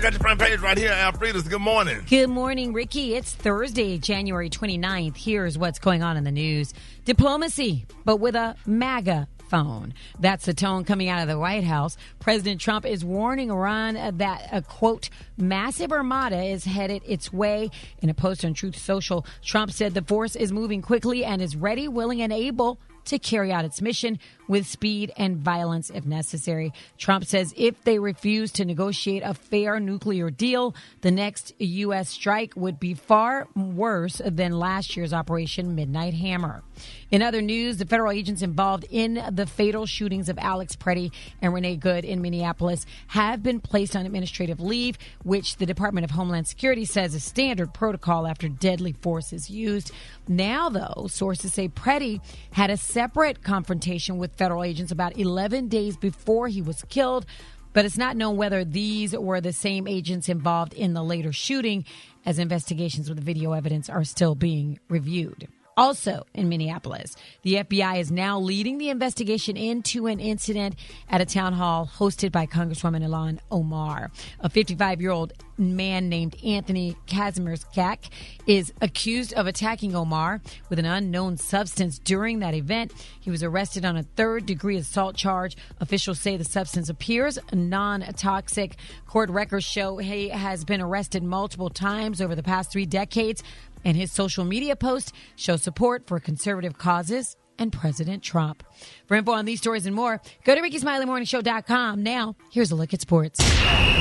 Got your front page right here, Alfreda's. Good morning. Good morning, Ricky. It's Thursday, January 29th. Here's what's going on in the news. Diplomacy, but with a MAGA phone. That's the tone coming out of the White House. President Trump is warning Iran that a, quote, massive armada is headed its way. In a post on Truth Social, Trump said the force is moving quickly and is ready, willing, and able to carry out its mission with speed and violence if necessary. Trump says if they refuse to negotiate a fair nuclear deal, the next U.S. strike would be far worse than last year's Operation Midnight Hammer. In other news, the federal agents involved in the fatal shootings of Alex Preddy and Renee Good in Minneapolis have been placed on administrative leave, which the Department of Homeland Security says is standard protocol after deadly force is used. Now, though, sources say Preddy had a separate confrontation with federal agents about 11 days before he was killed, but it's not known whether these were the same agents involved in the later shooting, as investigations with video evidence are still being reviewed. Also in Minneapolis, the FBI is now leading the investigation into an incident at a town hall hosted by Congresswoman Ilhan Omar. A 55-year-old man named Anthony Kazimierczak is accused of attacking Omar with an unknown substance during that event. He was arrested on a third-degree assault charge. Officials say the substance appears non-toxic. Court records show he has been arrested multiple times over the past 3 decades, and his social media posts show support for conservative causes and President Trump. For info on these stories and more, go to RickySmileyMorningShow.com. Now, here's a look at sports.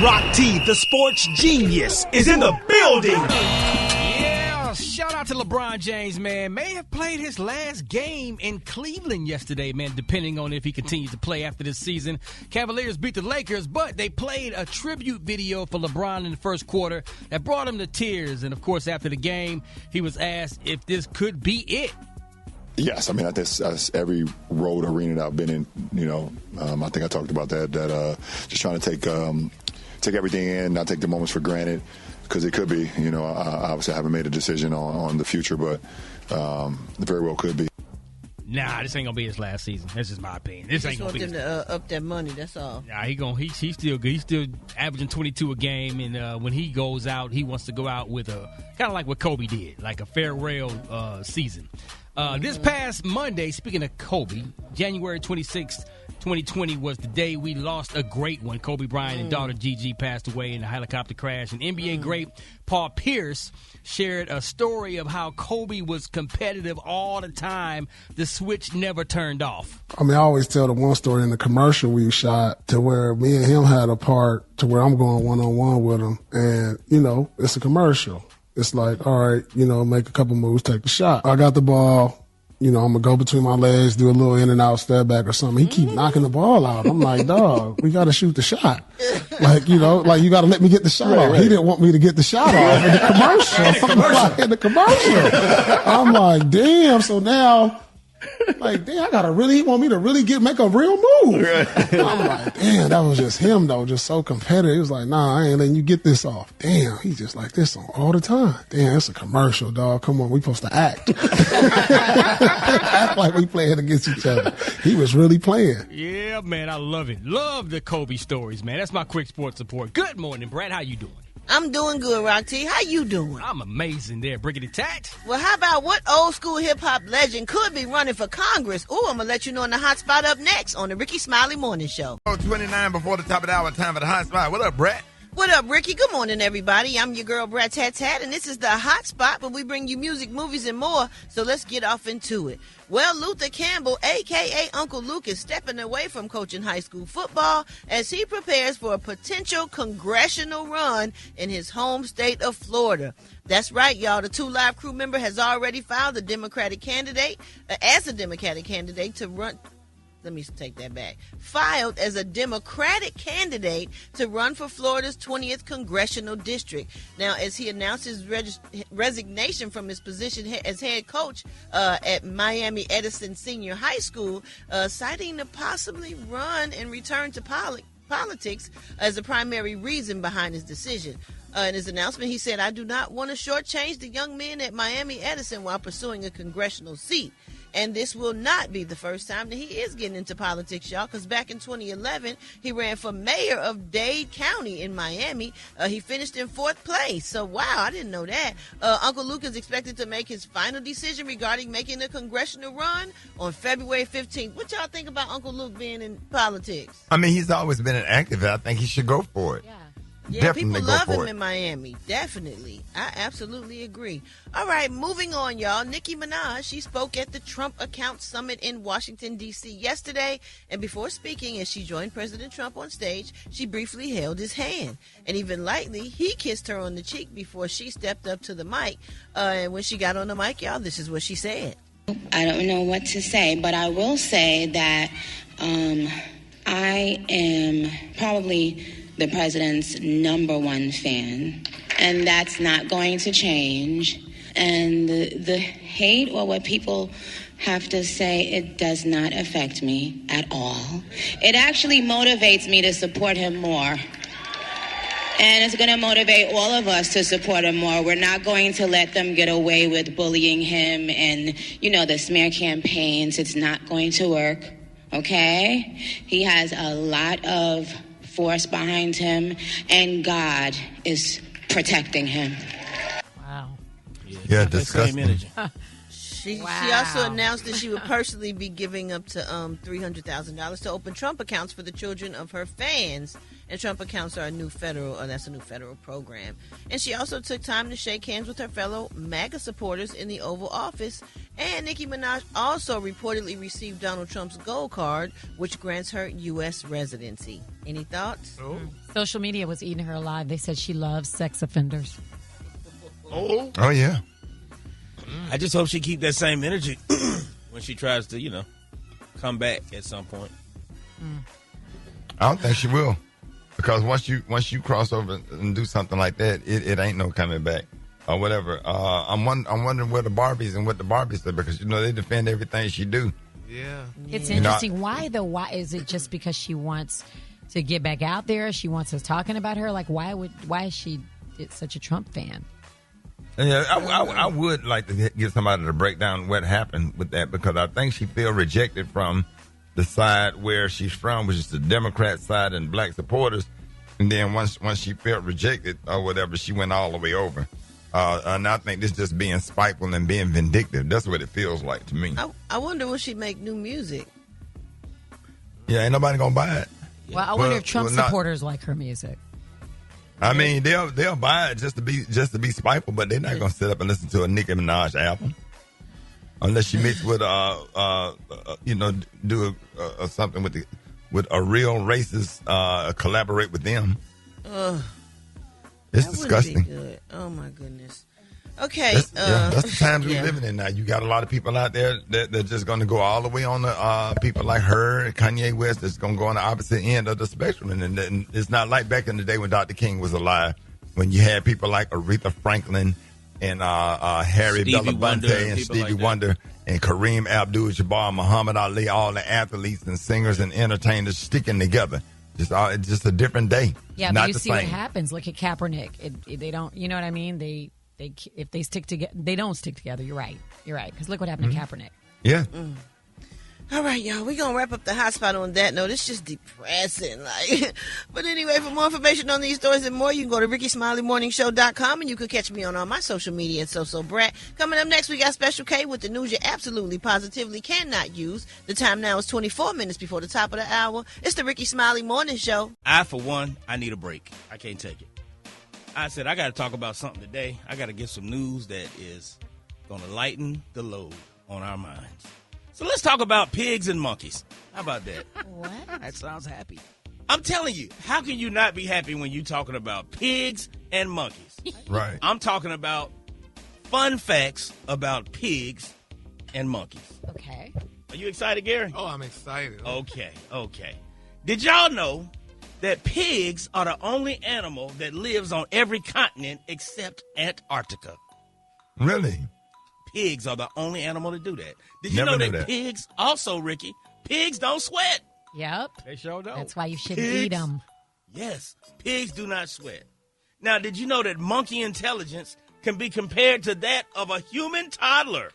Rock T, the sports genius, is in the building. Yeah, shout out to LeBron James, man. May have played his last game in Cleveland yesterday, man, depending on if he continues to play after this season. Cavaliers beat the Lakers, but they played a tribute video for LeBron in the first quarter that brought him to tears. And, of course, after the game, he was asked if this could be it. Yes, I mean, that's every road arena that I've been in, I think I talked about that just trying to take everything in, not take the moments for granted, because it could be, I obviously haven't made a decision on the future, but very well could be. Nah, this ain't gonna be his last season. That's just my opinion. This ain't gonna be. Just want them to up that money. That's all. Nah, he's still good. He's still averaging 22 a game, and when he goes out, he wants to go out with a kind of like what Kobe did, like a farewell season. This past Monday, speaking of Kobe, January 26th, 2020 was the day we lost a great one. Kobe Bryant and daughter Gigi passed away in a helicopter crash. And NBA great Paul Pierce shared a story of how Kobe was competitive all the time. The switch never turned off. I mean, I always tell the one story in the commercial we shot to where me and him had a part to where I'm going one-on-one with him. And, it's a commercial. It's like, all right, make a couple moves, take the shot. I got the ball. I'm going to go between my legs, do a little in and out step back or something. He keep knocking the ball out. I'm like, dog, we got to shoot the shot. You got to let me get the shot off. Right. He didn't want me to get the shot off in the commercial. In the commercial. I'm like, damn. So now, he want me to really make a real move. Right. I'm like, damn, that was just him though, just so competitive. He was like, nah, I ain't letting you get this off. Damn, he's just like this all the time. Damn, it's a commercial, dog. Come on, we supposed to act. Act like we playing against each other. He was really playing. Yeah, man, I love it. Love the Kobe stories, man. That's my quick sports report. Good morning, Brat. How you doing? I'm doing good, Rock T. How you doing? I'm amazing there, Brickety Tat. Well, how about what old school hip-hop legend could be running for Congress? Ooh, I'm going to let you know in the hot spot up next on the Rickey Smiley Morning Show. 29 before the top of the hour, time for the hot spot. What up, Brat? What up, Ricky? Good morning, everybody. I'm your girl, Brat Tat Tat, and this is the hot spot where we bring you music, movies, and more. So let's get off into it. Well, Luther Campbell, a.k.a. Uncle Luke, is stepping away from coaching high school football as he prepares for a potential congressional run in his home state of Florida. That's right, y'all. The 2 Live crew member has already filed as a Democratic candidate to run. Let me take that back. Filed as a Democratic candidate to run for Florida's 20th congressional district. Now, as he announced his resignation from his position as head coach at Miami Edison Senior High School, citing the possibly run and return to politics as the primary reason behind his decision. In his announcement, he said, "I do not want to shortchange the young men at Miami Edison while pursuing a congressional seat." And this will not be the first time that he is getting into politics, y'all, because back in 2011, he ran for mayor of Dade County in Miami. He finished in 4th place. So, wow, I didn't know that. Uncle Luke is expected to make his final decision regarding making a congressional run on February 15th. What y'all think about Uncle Luke being in politics? I mean, he's always been an activist. I think he should go for it. Yeah, Definitely people go love for him it. in Miami. Definitely. I absolutely agree. All right, moving on, y'all. Nicki Minaj, she spoke at the Trump Account Summit in Washington, D.C. yesterday. And before speaking, as she joined President Trump on stage, she briefly held his hand. And even lightly, he kissed her on the cheek before she stepped up to the mic. And when she got on the mic, y'all, this is what she said. I don't know what to say, but I will say that I am probably the president's #1 fan, and that's not going to change. And the hate or what people have to say, it does not affect me at all. It actually motivates me to support him more. And it's going to motivate all of us to support him more. We're not going to let them get away with bullying him and, the smear campaigns. It's not going to work, okay? He has a lot of force behind him, and God is protecting him. Wow. Yeah, disgusting. She also announced that she would personally be giving up to $300,000 to open Trump accounts for the children of her fans. And Trump accounts are a new federal program. And she also took time to shake hands with her fellow MAGA supporters in the Oval Office. And Nicki Minaj also reportedly received Donald Trump's gold card, which grants her U.S. residency. Any thoughts? Social media was eating her alive. They said she loves sex offenders. Oh, yeah. I just hope she keep that same energy when she tries to, come back at some point. I don't think she will. Because once you cross over and do something like that, it ain't no coming back or whatever. I'm wondering where the Barbies and what the Barbies say, because they defend everything she do. Yeah, it's interesting. Why though? Why is it just because she wants to get back out there? She wants us talking about her. Like why is she such a Trump fan? Yeah, I would like to get somebody to break down what happened with that, because I think she feel rejected from the side where she's from, which is the Democrat side and black supporters. And then once she felt rejected or whatever, she went all the way over. And I think this just being spiteful and being vindictive. That's what it feels like to me. I wonder will she make new music? Yeah, ain't nobody gonna buy it. Well, I wonder if Trump supporters like her music. I mean, they'll buy it just to be spiteful, but they're not gonna sit up and listen to a Nicki Minaj album unless she meets with do something with a real racist, collaborate with them. It's disgusting. Wouldn't be good. Oh my goodness. Okay, that's the times we're living in now. You got a lot of people out there that just going to go all the way on the people like her and Kanye West that's going to go on the opposite end of the spectrum. And it's not like back in the day when Dr. King was alive, when you had people like Aretha Franklin and Harry Belafonte and Stevie Wonder and Kareem Abdul-Jabbar, Muhammad Ali, all the athletes and singers and entertainers sticking together. Just a different day. Yeah, not but you the see same. what happens. Look at Kaepernick. They don't. You know what I mean? If they stick together, they don't stick together. You're right. Because look what happened to Kaepernick. Yeah. All right, y'all. We're going to wrap up the hot spot on that note. It's just depressing. But anyway, for more information on these stories and more, you can go to RickySmileyMorningShow.com, and you can catch me on all my social media at So Brat. Coming up next, we got Special K with the news you absolutely, positively cannot use. The time now is 24 minutes before the top of the hour. It's the Rickey Smiley Morning Show. For one, I need a break. I can't take it. I said, I got to talk about something today. I got to get some news that is going to lighten the load on our minds. So let's talk about pigs and monkeys. How about that? What? That sounds happy. I'm telling you, how can you not be happy when you're talking about pigs and monkeys? Right. I'm talking about fun facts about pigs and monkeys. Okay. Are you excited, Gary? Oh, I'm excited. Okay. Did y'all know that pigs are the only animal that lives on every continent except Antarctica? Really? Pigs are the only animal to do that. Did you Never know knew that that. pigs also, Ricky, pigs don't sweat? Yep. They sure don't. That's why you shouldn't Pigs? eat them. Yes, pigs do not sweat. Now, did you know that monkey intelligence can be compared to that of a human toddler?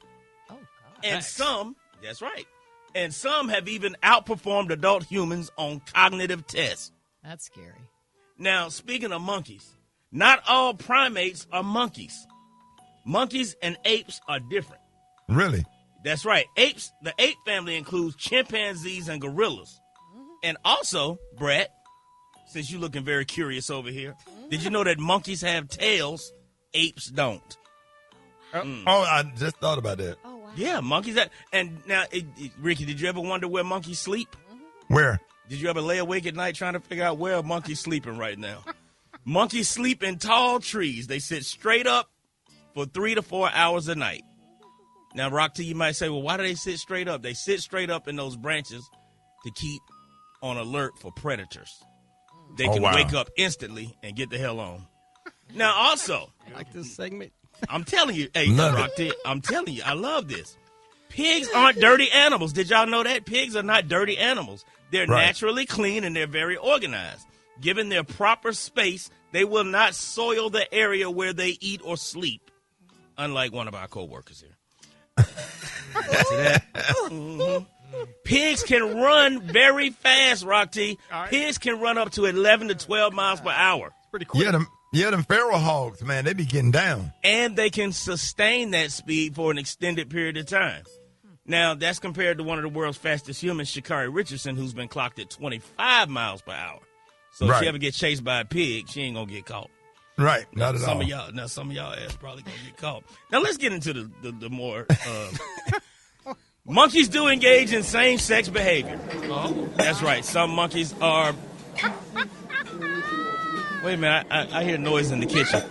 Oh, God. And some That's right. And some have even outperformed adult humans on cognitive tests. That's scary. Now, speaking of monkeys, not all primates are monkeys. Monkeys and apes are different. Really? That's right. Apes, the ape family includes chimpanzees and gorillas. And also, Brat, since you're looking very curious over here, did you know that monkeys have tails, apes don't? Oh, I just thought about that. Oh, wow. Yeah, monkeys have. And now, Ricky, did you ever wonder where monkeys sleep? Where? Did you ever lay awake at night trying to figure out where a monkey's sleeping right now? Monkeys sleep in tall trees. They sit straight up for 3 to 4 hours a night. Now, Rock-T, you might say, well, why do they sit straight up? They sit straight up in those branches to keep on alert for predators. They can wake up instantly and get the hell on. Now, also, I like this segment. I'm telling you, hey, Rock-T, I'm telling you, I love this. Pigs aren't dirty animals. Did y'all know that? Pigs are not dirty animals. They're naturally clean and they're very organized. Given their proper space, they will not soil the area where they eat or sleep, unlike one of our co-workers here. See that? Mm-hmm. Pigs can run very fast, Rock-T. Right. Pigs can run up to 11 to 12 miles per hour. Pretty quick. Yeah, them feral hogs, man, they be getting down. And they can sustain that speed for an extended period of time. Now, that's compared to one of the world's fastest humans, Sha'Carri Richardson, who's been clocked at 25 miles per hour. So if she ever gets chased by a pig, she ain't going to get caught. Right, not at all. Some of y'all ass probably going to get caught. Now, let's get into the more... monkeys do engage in same-sex behavior. Oh. That's right. Some monkeys are... Wait a minute. I hear noise in the kitchen.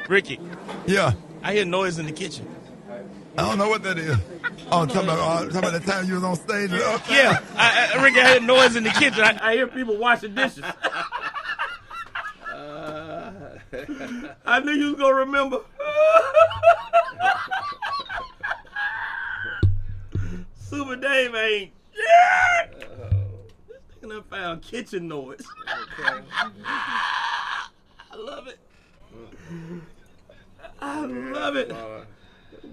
Ricky. Yeah. I hear noise in the kitchen. I don't know what that is. Oh, talking about the time you was on stage? Yeah. Ricky, I hear noise in the kitchen. I hear people washing dishes. I knew you was going to remember. Super Dave ain't. Yeah! This nigga done found kitchen noise. Okay. I love it. I love it.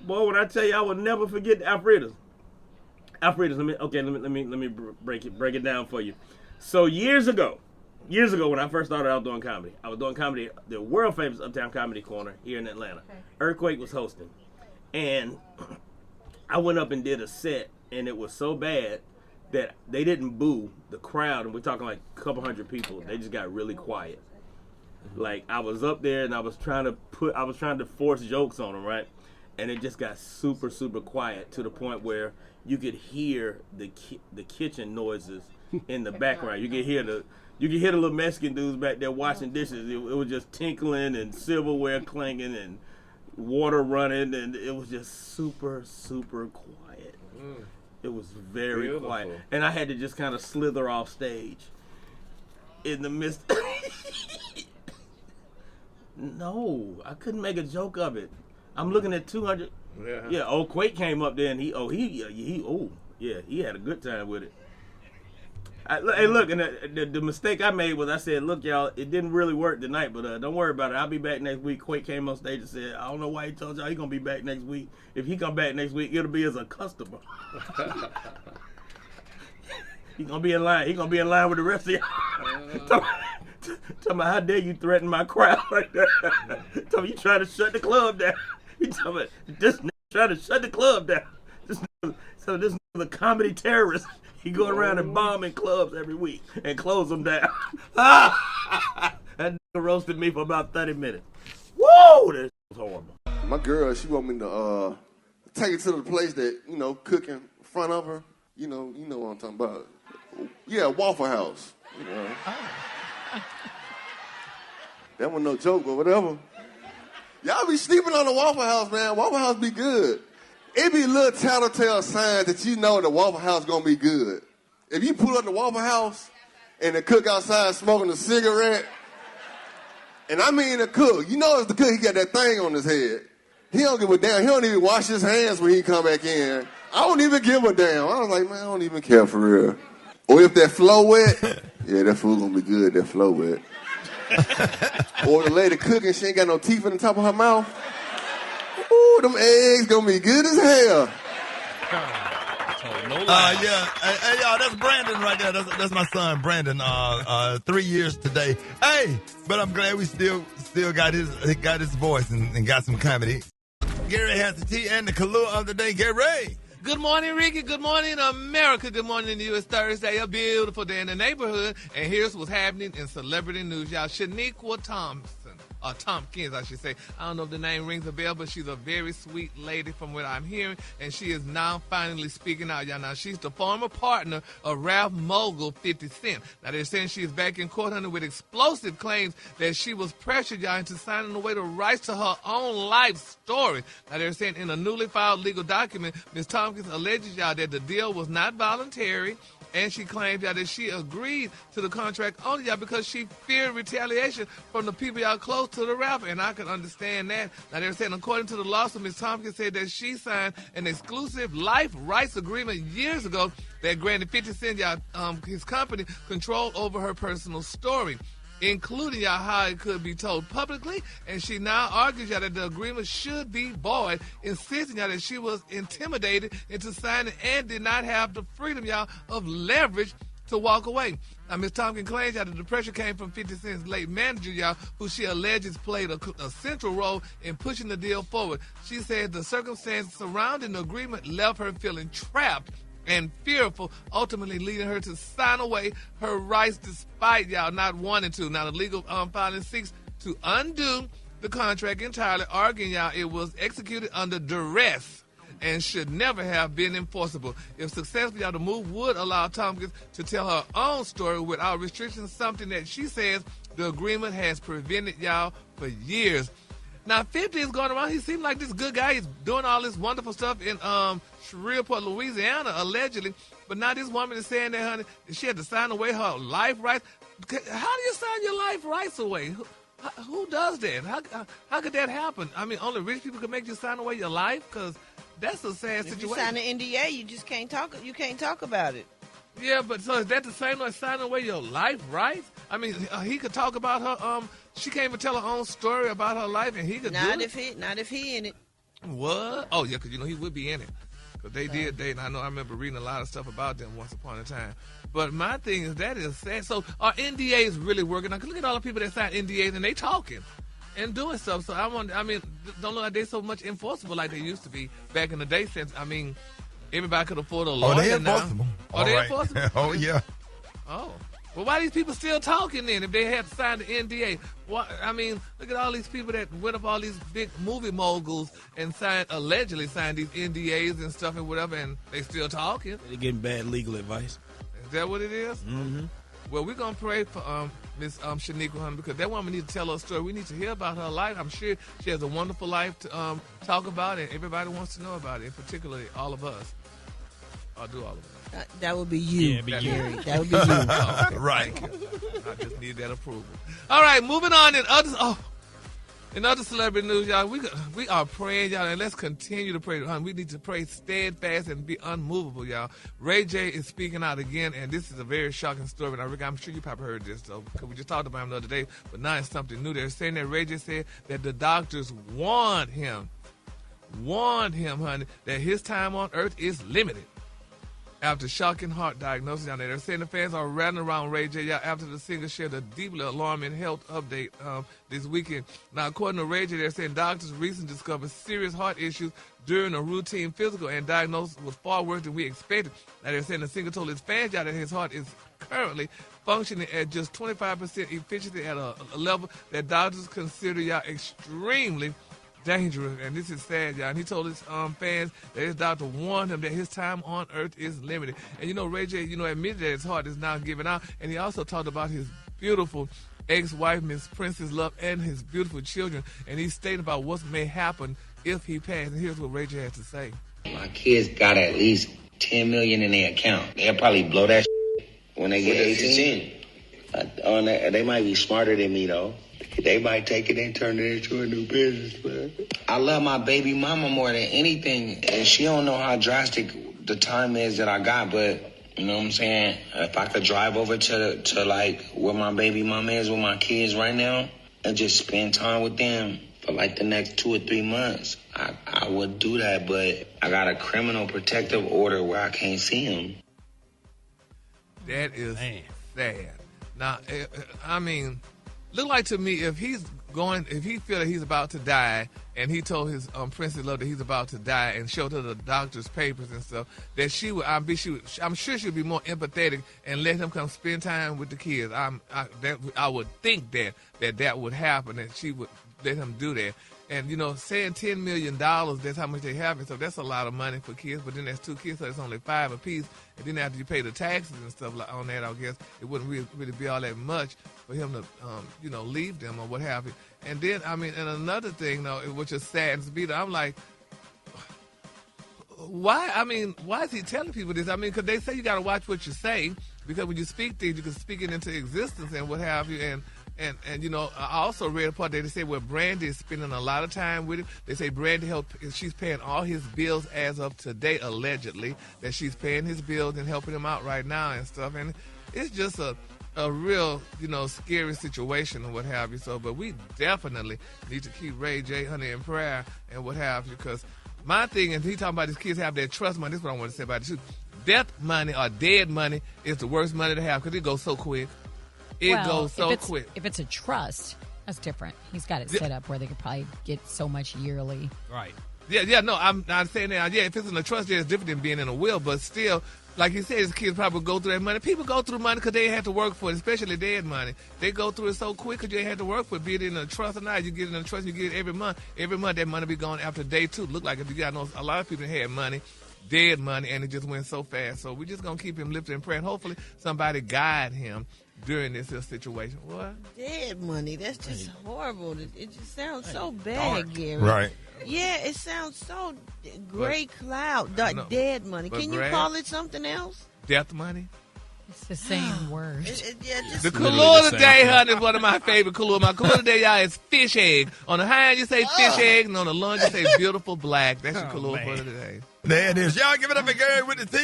Boy, when I tell you, I will never forget the Alfredas. Alfredas, let me break it down for you. So years ago when I first started out doing comedy, I was doing comedy at the world famous Uptown Comedy Corner here in Atlanta. Okay. Earthquake was hosting. And I went up and did a set, and it was so bad that they didn't boo the crowd, and we're talking like a couple hundred people. They just got really quiet. Like, I was up there and I was trying to force jokes on them, right? And it just got super, super quiet to the point where you could hear the kitchen noises in the background. You could hear the little Mexican dudes back there washing dishes. It was just tinkling and silverware clanging and water running, and it was just super, super quiet. It was very quiet. And I had to just kind of slither off stage in the midst. No, I couldn't make a joke of it. I'm looking at 200. Yeah, Quake came up there and he had a good time with it. Hey, look, and the mistake I made was I said, look, y'all, it didn't really work tonight, but don't worry about it. I'll be back next week. Quake came on stage and said, I don't know why he told y'all he's going to be back next week. If he come back next week, it'll be as a customer. He's going to be in line. He's going to be in line with the rest of y'all. Tell me, how dare you threaten my crowd like that? Tell me, you trying to shut the club down. He tell me, this nigga trying to shut the club down. This nigga's a comedy terrorist. He go around and bombing clubs every week and close them down. That nigga roasted me for about 30 minutes. Whoa, this was horrible. My girl, she want me to take it to the place that, cooking in front of her. You know what I'm talking about. Yeah, Waffle House. That wasn't no joke or whatever. Y'all be sleeping on the Waffle House, man. Waffle House be good. It be little telltale signs that you know the Waffle House gonna be good. If you pull up the Waffle House and the cook outside smoking a cigarette, and I mean the cook, it's the cook, he got that thing on his head. He don't give a damn. He don't even wash his hands when he come back in. I don't even give a damn. I was like, man, I don't even care for real. Or if that flour wet, yeah, that food gonna be good, that flour wet. Or the lady cooking, she ain't got no teeth in the top of her mouth. Ooh, them eggs gonna be good as hell. No lie. Yeah. Hey, y'all, that's Brandon right there. That's my son, Brandon. 3 years today. Hey, but I'm glad we still got his voice and got some comedy. Gary has the tea and the Kahlua of the day. Gary. Good morning, Ricky. Good morning, America. Good morning to you. It's Thursday, a beautiful day in the neighborhood. And here's what's happening in celebrity news, y'all. Shaniqua Tompkins, I should say. I don't know if the name rings a bell, but she's a very sweet lady from what I'm hearing. And she is now finally speaking out, y'all. Now, she's the former partner of rap mogul 50 Cent. Now, they're saying she is back in court, honey, with explosive claims that she was pressured, y'all, into signing away the rights to her own life story. Now, they're saying in a newly filed legal document, Ms. Tompkins alleges, y'all, that the deal was not voluntary. And she claimed, y'all, that she agreed to the contract only, y'all, because she feared retaliation from the people, y'all, close to the rapper. And I can understand that. Now, they're saying, according to the lawsuit, Ms. Tompkins said that she signed an exclusive life rights agreement years ago that granted 50 Cent, y'all, his company, control over her personal story, including, y'all, how it could be told publicly. And she now argues, y'all, that the agreement should be void, insisting, y'all, that she was intimidated into signing and did not have the freedom, y'all, of leverage to walk away. Now, Ms. Tompkins claims, y'all, that the pressure came from 50 Cent's late manager, y'all, who she alleges played a central role in pushing the deal forward. She said the circumstances surrounding the agreement left her feeling trapped and fearful, ultimately leading her to sign away her rights despite, y'all, not wanting to. Now, the legal filing seeks to undo the contract entirely, arguing, y'all, it was executed under duress and should never have been enforceable. If successful, y'all, the move would allow Tompkins to tell her own story without restrictions, something that she says the agreement has prevented, y'all, for years. Now, 50 is going around. He seemed like this good guy. He's doing all this wonderful stuff in Shreveport, Louisiana, allegedly. But now this woman is saying that, honey, she had to sign away her life rights. How do you sign your life rights away? Who does that? How could that happen? I mean, only rich people can make you sign away your life? Because that's a sad situation. If you sign an NDA, you just can't talk. You can't talk about it. Yeah, but so is that the same as signing away your life rights? I mean, he could talk about her. She can't even tell her own story about her life, and he could not if he in it. What? Oh yeah, because he would be in it. Because they did date, and I remember reading a lot of stuff about them once upon a time. But my thing is, that is sad. So are NDAs really working? Now, look at all the people that sign NDAs, and they talking and doing stuff. So don't look like they're so much enforceable like they used to be back in the day. Since everybody could afford a lawyer. Oh, they enforceable. Oh, they enforceable. Oh yeah. Oh. Well, why are these people still talking then if they had to sign the NDA? Look at all these people that went up all these big movie moguls and allegedly signed these NDAs and stuff and whatever, and they still talking. They're getting bad legal advice. Is that what it is? Mm-hmm. Well, we're going to pray for Miss Shaniqua, honey, because that woman needs to tell her story. We need to hear about her life. I'm sure she has a wonderful life to talk about, and everybody wants to know about it, and particularly all of us. I'll do all of it. That would be you. Yeah, be you. That would be you. Oh, okay. Right. I just need that approval. All right, moving on. In other celebrity news, y'all, we are praying, y'all, and let's continue to pray. We need to pray steadfast and be unmovable, y'all. Ray J is speaking out again, and this is a very shocking story. Now, Rick, I'm sure you probably heard this, though, because we just talked about him the other day, but now it's something new. They're saying that Ray J said that the doctors warned him, honey, that his time on earth is limited after shocking heart diagnosis down there. They're saying the fans are rattling around Ray J after the singer shared a deeply alarming health update this weekend. Now, according to Ray J, they're saying doctors recently discovered serious heart issues during a routine physical, and diagnosis was far worse than we expected. Now, they're saying the singer told his fans that his heart is currently functioning at just 25% efficiency at a level that doctors consider extremely dangerous, and this is sad, y'all. And he told his fans that his doctor warned him that his time on earth is limited. And Ray J, admitted that his heart is now giving out. And he also talked about his beautiful ex-wife, Miss Princess Love, and his beautiful children. And he stated about what may happen if he passed. And here's what Ray J had to say. My kids got at least $10 million in their account. They'll probably blow that when they get 18. They might be smarter than me, though. They might take it and turn it into a new business, man. I love my baby mama more than anything, and she don't know how drastic the time is that I got, but you know what I'm saying? If I could drive over to like where my baby mama is with my kids right now and just spend time with them for like the next 2 or 3 months, I would do that, but I got a criminal protective order where I can't see him. That is sad. Now, I mean, look like to me if he feel that he's about to die, and he told his Princess Love that he's about to die, and showed her the doctor's papers and stuff, that I'm sure she would be more empathetic and let him come spend time with the kids. I would think that would happen, that she would let him do that. And, saying $10 million, that's how much they have. And so that's a lot of money for kids. But then there's 2 kids, so it's only $5 apiece. And then after you pay the taxes and stuff on that, I guess it wouldn't really be all that much for him to, leave them or what have you. And then, and another thing, though, which is sad, I'm like, why? Why is he telling people this? Because they say you got to watch what you say, because when you speak things, you can speak it into existence and what have you. And I also read a part that they say Brandy is spending a lot of time with him. They say Brandy she's paying all his bills as of today, allegedly, that she's paying his bills and helping him out right now and stuff. And it's just a real, scary situation and what have you. So, but we definitely need to keep Ray J. Honey in prayer and what have you, because my thing, and he talking about his kids have their trust money, this is what I want to say about it too. Death money or dead money is the worst money to have because it goes so quick. It goes so quick. If it's a trust, that's different. He's got it set up where they could probably get so much yearly. Right. Yeah, no, I'm not saying that. Yeah, if it's in a trust, it's different than being in a will, but still, like you said, his kids probably go through that money. People go through money because they have to work for it, especially dead money. They go through it so quick because you ain't had to work for it, be it in a trust or not. You get it in a trust, you get it every month. Every month, that money be gone after day 2. Look like if you got a lot of people had money, dead money, and it just went so fast. So we're just going to keep him lifted in prayer, and hopefully somebody guide him during this situation. What? Dead money. That's just horrible. It just sounds so bad, Gary. Right. Yeah, it sounds so gray cloud. Dead money. Can you call it something else? Death money? It's the same word. The color of the day, honey, is one of my favorite color. My color of the day, y'all, is fish egg. On the high end, you say fish egg, and on the lunge, you say beautiful black. That's your color for the day. There it is. Y'all give it up for Gary with the T.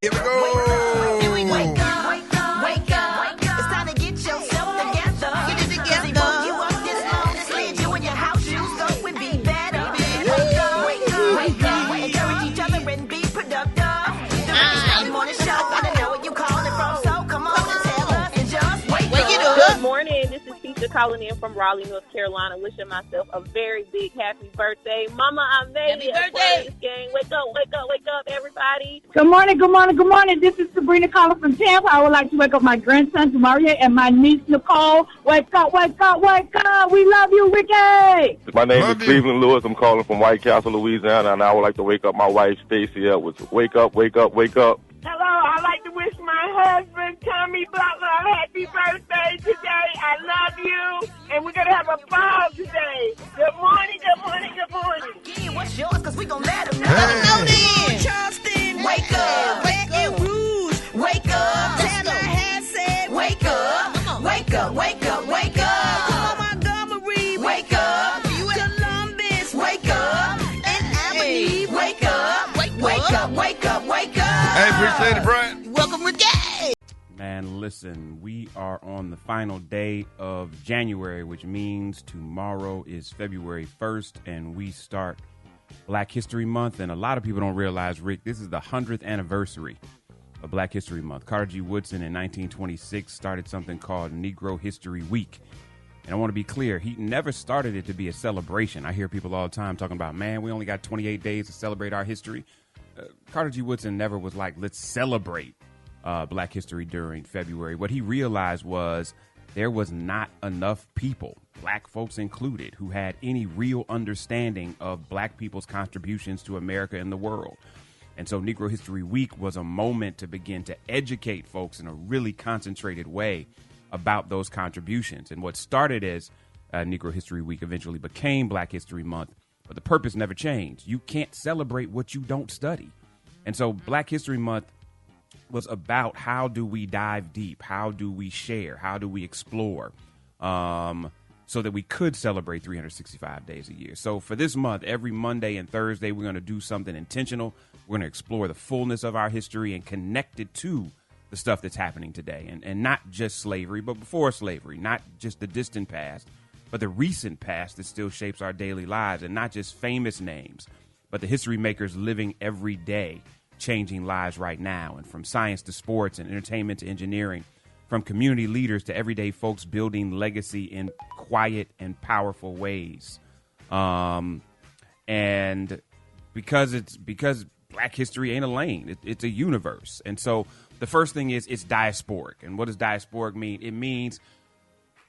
Here we go. Wake up, wake up, wake up. It's time to get yourself together. Get it together. You up this long, slid you in your house shoes, so we be better. Wake up, wake up, wake up. Encourage each other and be productive. The Rickey Smiley Morning Show. Wanna know what you calling from? So come on and tell us and just wake up. Good morning. This is Keisha calling in from Raleigh, North Carolina, wishing myself a very big happy birthday. Mama, I made it. Happy birthday. Gang. Wake up, wake up, wake up, everybody. Good morning, good morning, good morning. This is Sabrina calling from Tampa. I would like to wake up my grandson, Demaria, and my niece, Nicole. Wake up, wake up, wake up. We love you, Rickey. My name is Cleveland Lewis. I'm calling from White Castle, Louisiana, and I would like to wake up my wife, Stacy Edwards. Wake up, wake up, wake up. Hello, I'd like to wish my husband, Tommy Butler, a happy birthday today. I love you, and we're going to have a ball today. Good morning, good morning, good morning. Yeah, what's yours? Because we're going to let them know. Let them know then. Charleston, wake up. Baton Rouge, wake up. Tallahassee, wake up. Wake up, wake up, wake up. Come on, Montgomery, wake up. Columbus, wake up. And Albany, wake up. Wake up, wake up, wake up. Hey, appreciate it, Brian. Welcome, Rickey. Man, listen, we are on the final day of January, which means tomorrow is February 1st, and we start Black History Month. And a lot of people don't realize, Rick, this is the 100th anniversary of Black History Month. Carter G. Woodson in 1926 started something called Negro History Week. And I want to be clear, he never started it to be a celebration. I hear people all the time talking about, man, we only got 28 days to celebrate our history. Carter G. Woodson never was like, let's celebrate Black history during February. What he realized was there was not enough people, black folks included, who had any real understanding of black people's contributions to America and the world. And so Negro History Week was a moment to begin to educate folks in a really concentrated way about those contributions. And what started as Negro History Week eventually became Black History Month. But the purpose never changed. You can't celebrate what you don't study. And so Black History Month was about how do we dive deep? How do we share? How do we explore? So that we could celebrate 365 days a year. So for this month, every Monday and Thursday, we're going to do something intentional. We're going to explore the fullness of our history and connect it to the stuff that's happening today. And not just slavery, but before slavery, not just the distant past, but the recent past that still shapes our daily lives, and not just famous names, but the history makers living every day, changing lives right now. And from science to sports and entertainment to engineering, from community leaders to everyday folks building legacy in quiet and powerful ways. And because Black history ain't a lane, it's a universe. And so the first thing is it's diasporic. And what does diasporic mean? It means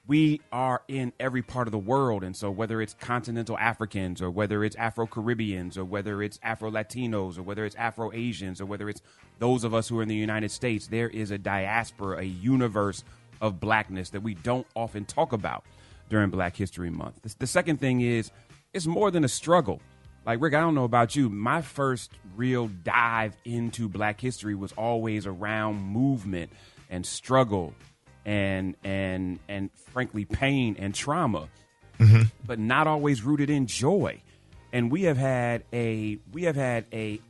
we are in every part of the world. And so whether it's continental Africans or whether it's Afro-Caribbeans or whether it's Afro-Latinos or whether it's Afro-Asians or whether it's those of us who are in the United States, there is a diaspora, a universe of Blackness that we don't often talk about during Black History Month. The second thing is it's more than a struggle. Like, Rick, I don't know about you. My first real dive into Black history was always around movement and struggle and frankly pain and trauma, but not always rooted in joy. And we have had a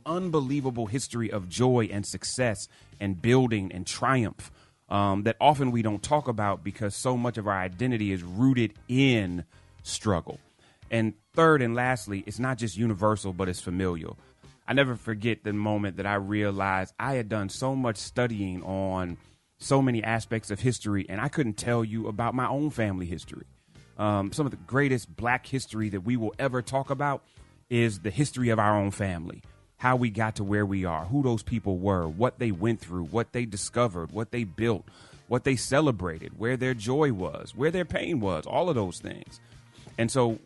unbelievable history of joy and success and building and triumph that often we don't talk about because so much of our identity is rooted in struggle. And third and lastly, it's not just universal, but it's familial. I never forget the moment that I realized I had done so much studying on so many aspects of history, and I couldn't tell you about my own family history. Some of the greatest Black history that we will ever talk about is the history of our own family, how we got to where we are, who those people were, what they went through, what they discovered, what they built, what they celebrated, where their joy was, where their pain was, all of those things. And so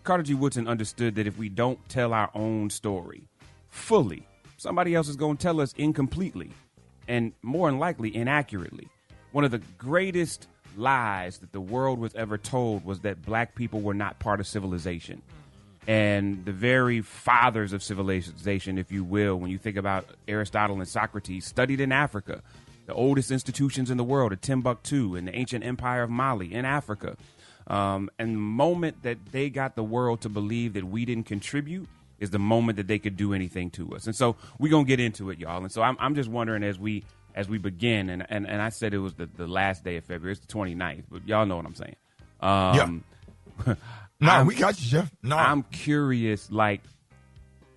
Carter G. Woodson understood that if we don't tell our own story fully, somebody else is going to tell us incompletely and more than likely inaccurately. One of the greatest lies that the world was ever told was that Black people were not part of civilization. And the very fathers of civilization, if you will, when you think about Aristotle and Socrates, studied in Africa, the oldest institutions in the world at Timbuktu and the ancient empire of Mali in Africa. And the moment that they got the world to believe that we didn't contribute is the moment that they could do anything to us. And so we're going to get into it, y'all. And so I'm just wondering as we begin, and I said it was the last day of February. It's the 29th, but y'all know what I'm saying. No, we got you, Jeff. No, I'm curious, like,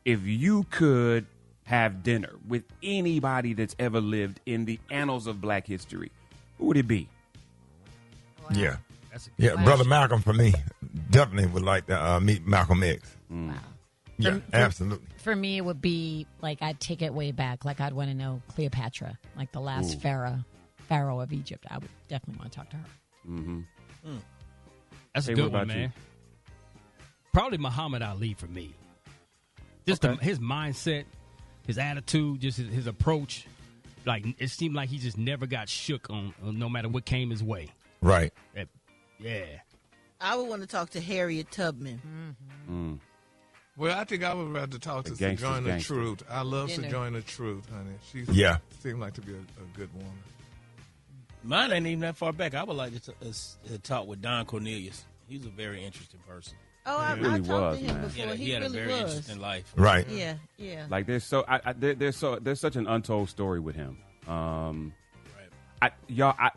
if you could have dinner with anybody that's ever lived in the annals of Black history, who would it be? Wow. Yeah. Wow. Brother Malcolm for me. Definitely would like to meet Malcolm X. Wow. Yeah, absolutely. For me, it would be like I'd take it way back. Like I'd want to know Cleopatra, like the last pharaoh of Egypt. I would definitely want to talk to her. Mm-hmm. That's a good one, man. Probably Muhammad Ali for me. Just his mindset, his attitude, just his approach. Like it seemed like he just never got shook on no matter what came his way. Right. Yeah. I would want to talk to Harriet Tubman. Mm-hmm. Well, I think I would rather talk to Sojourner Truth. I love Sojourner Truth, honey. She seemed like to be a good woman. Mine ain't even that far back. I would like to talk with Don Cornelius. He's a very interesting person. Oh, I really talked to him man. before. He had really a very was. interesting life. Right. Yeah. Like there's such an untold story with him.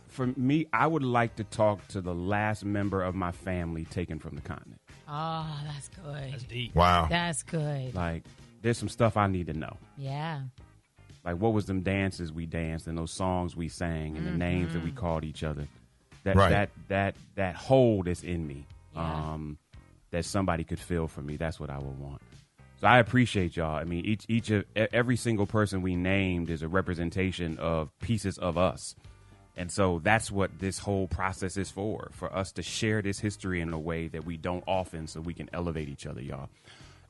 For me, I would like to talk to the last member of my family taken from the continent. Oh, that's good. That's deep. Wow. That's good. Like, there's some stuff I need to know. Yeah. Like, what was them dances we danced and those songs we sang and the names that we called each other? That hole that's in me, that somebody could fill for me. That's what I would want. So I appreciate y'all. I mean, every single person we named is a representation of pieces of us. And so that's what this whole process is for us to share this history in a way that we don't often, so we can elevate each other, y'all.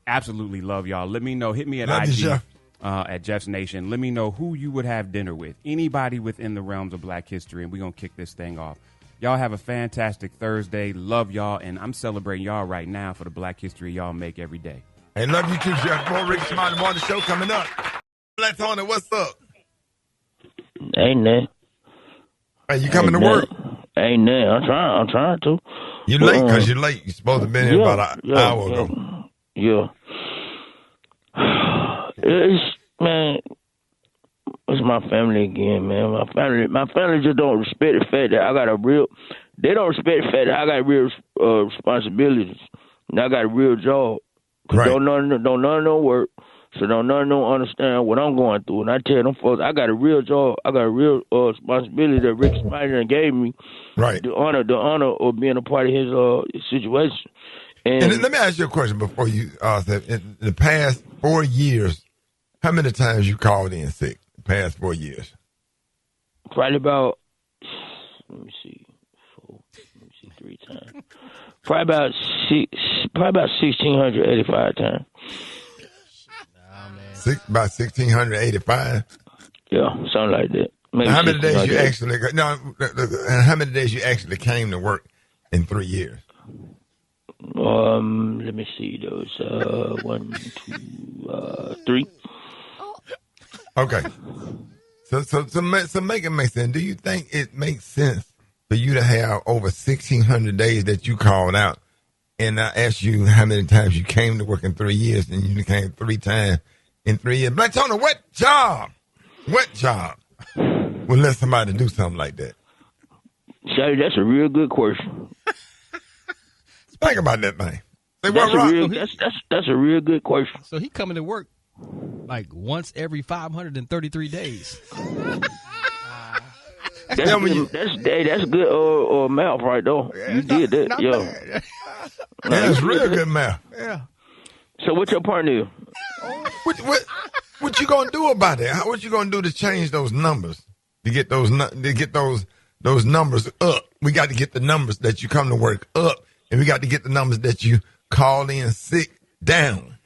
Absolutely love y'all. Let me know. Hit me at IG at Jeff's Nation. Let me know who you would have dinner with. Anybody within the realms of Black history, and we're going to kick this thing off. Y'all have a fantastic Thursday. Love y'all, and I'm celebrating y'all right now for the Black history y'all make every day. Hey, love you too, Jeff. More Rickey Smiley Morning Show coming up. Let's on it. What's up? Ain't that? Hey, you coming to work? Ain't that? I'm trying to. You late because you're late. You're supposed to have been here about an hour ago. Yeah. It's my family again, man. My family just don't respect the fact that I got a real they don't respect the fact that I got real responsibilities and I got a real job. Right. Don't none of them work, so don't none of them understand what I'm going through. And I tell them folks, I got a real job, I got a real responsibility that Rickey Smiley gave me. Right. The honor of being a part of his situation. And let me ask you a question before you said, in the past 4 years, how many times you called in sick? The past 4 years? Probably about, let me see, 3 times. Probably about 1,685 times. About 1,685? Yeah, something like that. Maybe how many days you actually? No, and how many days you actually came to work in 3 years? Let me see those. 1, 2, 3. Okay. So make it make sense. Do you think it makes sense for you to have over 1,600 days that you called out? And I asked you how many times you came to work in 3 years, and you came 3 times in 3 years. But Tony, what job would let somebody do something like that? Shady, that's a real good question. Think about that, man. That's a real good question. So he coming to work like once every 533 days. That's good math right there. You did that, yo. That's real good math. Yeah. So what your partner is? What you gonna do about it? What you gonna do to change those numbers? To get those numbers up. We got to get the numbers that you come to work up, and we got to get the numbers that you call in sick down.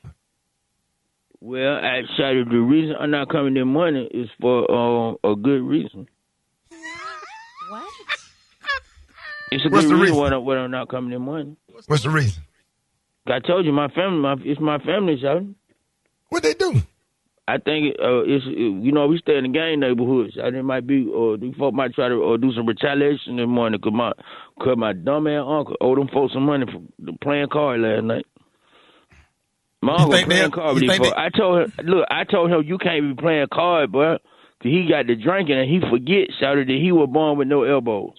Well, actually, the reason I'm not coming in money is for a good reason. What? It's a good reason why I'm not coming in money. What's the reason? I told you, my family, it's my family, son. What they do? I think we stay in the gang neighborhoods. I think it might be, these folks might try to do some retaliation in the morning because my dumb ass uncle owed them folks some money for playing cards last night. My uncle playing cards with these folks. I told him you can't be playing cards, bro, because he got to drinking and he forgets, shouted that he was born with no elbows.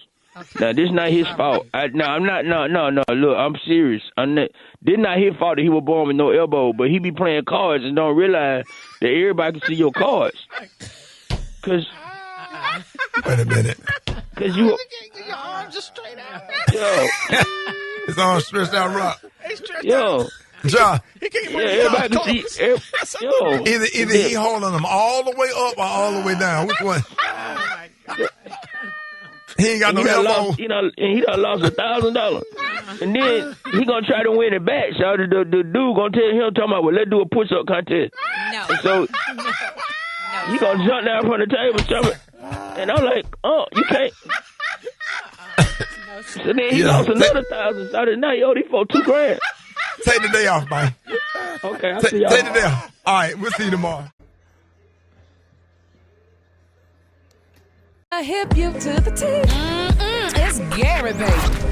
Now, this not his fault. Look, I'm serious. This not his fault that he was born with no elbow, but he be playing cards and don't realize that everybody can see your cards. Wait a minute. Because you... Your arms just straight out. Yo. It's all stretched out rock. Yo. John. He can't everybody can see... Yo. Either he holding them all the way up or all the way down. Which one? Oh, my God. He ain't got no elbow. He done lost $1,000. And then he gonna try to win it back. So the dude gonna tell him, talking about, well, let's do a push-up contest. No. And so he gonna jump down from the table, and I'm like, oh, you can't. So then he lost another $1,000. So now he owe these folks $2,000. Take the day off, man. Okay, I'll see y'all. Take the day off. All right, we'll see you tomorrow. I hip you to the T. It's Gary, baby.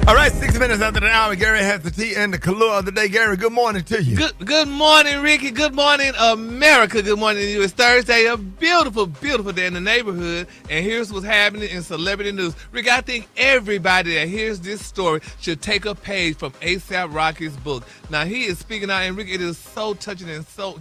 All right, 6 minutes after the hour, Gary has the tea and the Kahlua of the day. Gary, good morning to you. Good morning, Ricky. Good morning, America. Good morning to you. It's Thursday, a beautiful, beautiful day in the neighborhood. And here's what's happening in celebrity news. Ricky, I think everybody that hears this story should take a page from A$AP Rocky's book. Now, he is speaking out, and Ricky, it is so touching and so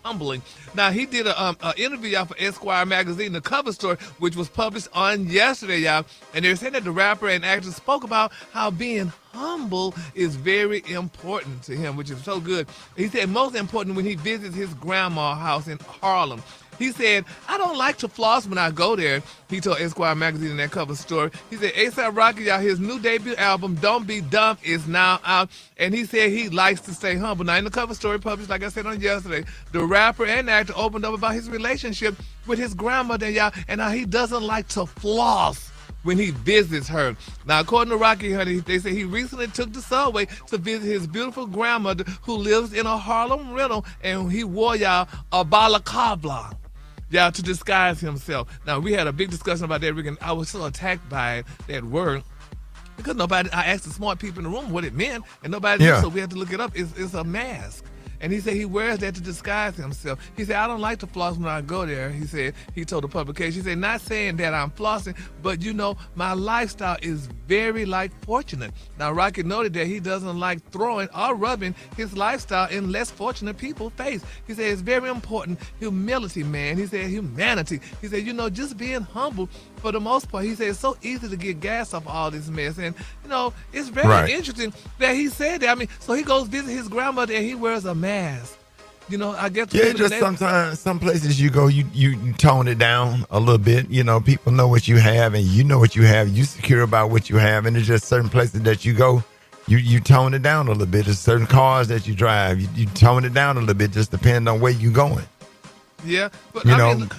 humbling. Now, he did an interview, y'all, for Esquire magazine, the cover story, which was published on yesterday, y'all. And they're saying that the rapper and actor spoke about how being humble is very important to him, which is so good. He said most important when he visits his grandma's house in Harlem. He said, I don't like to floss when I go there, he told Esquire magazine in that cover story. He said, A$AP Rocky, y'all, his new debut album, Don't Be Dumb, is now out. And he said he likes to stay humble. Now, in the cover story published, like I said on yesterday, the rapper and actor opened up about his relationship with his grandmother, y'all, and how he doesn't like to floss when he visits her. Now, according to Rocky, honey, they say he recently took the subway to visit his beautiful grandmother who lives in a Harlem rental, and he wore, y'all, a balaclava, y'all, to disguise himself. Now, we had a big discussion about that, Rick, and I was so attacked by that word because I asked the smart people in the room what it meant, and nobody knew, so we had to look it up. It's a mask. And he said he wears that to disguise himself. He said, I don't like to floss when I go there. He said, he told the publication, he said, not saying that I'm flossing, but my lifestyle is very fortunate. Now, Rocky noted that he doesn't like throwing or rubbing his lifestyle in less fortunate people's face. He said, it's very important. Humility, man. He said, humanity. He said, just being humble for the most part. He said, it's so easy to get gas off all this mess. And, it's very interesting that he said that. I mean, so he goes visit his grandmother and he wears a mask. I guess. Yeah, just sometimes, some places you go, you tone it down a little bit. People know what you have and you know what you have. You secure about what you have. And there's just certain places that you go, you tone it down a little bit. There's certain cars that you drive. You tone it down a little bit, just depending on where you're going. Yeah, but I mean,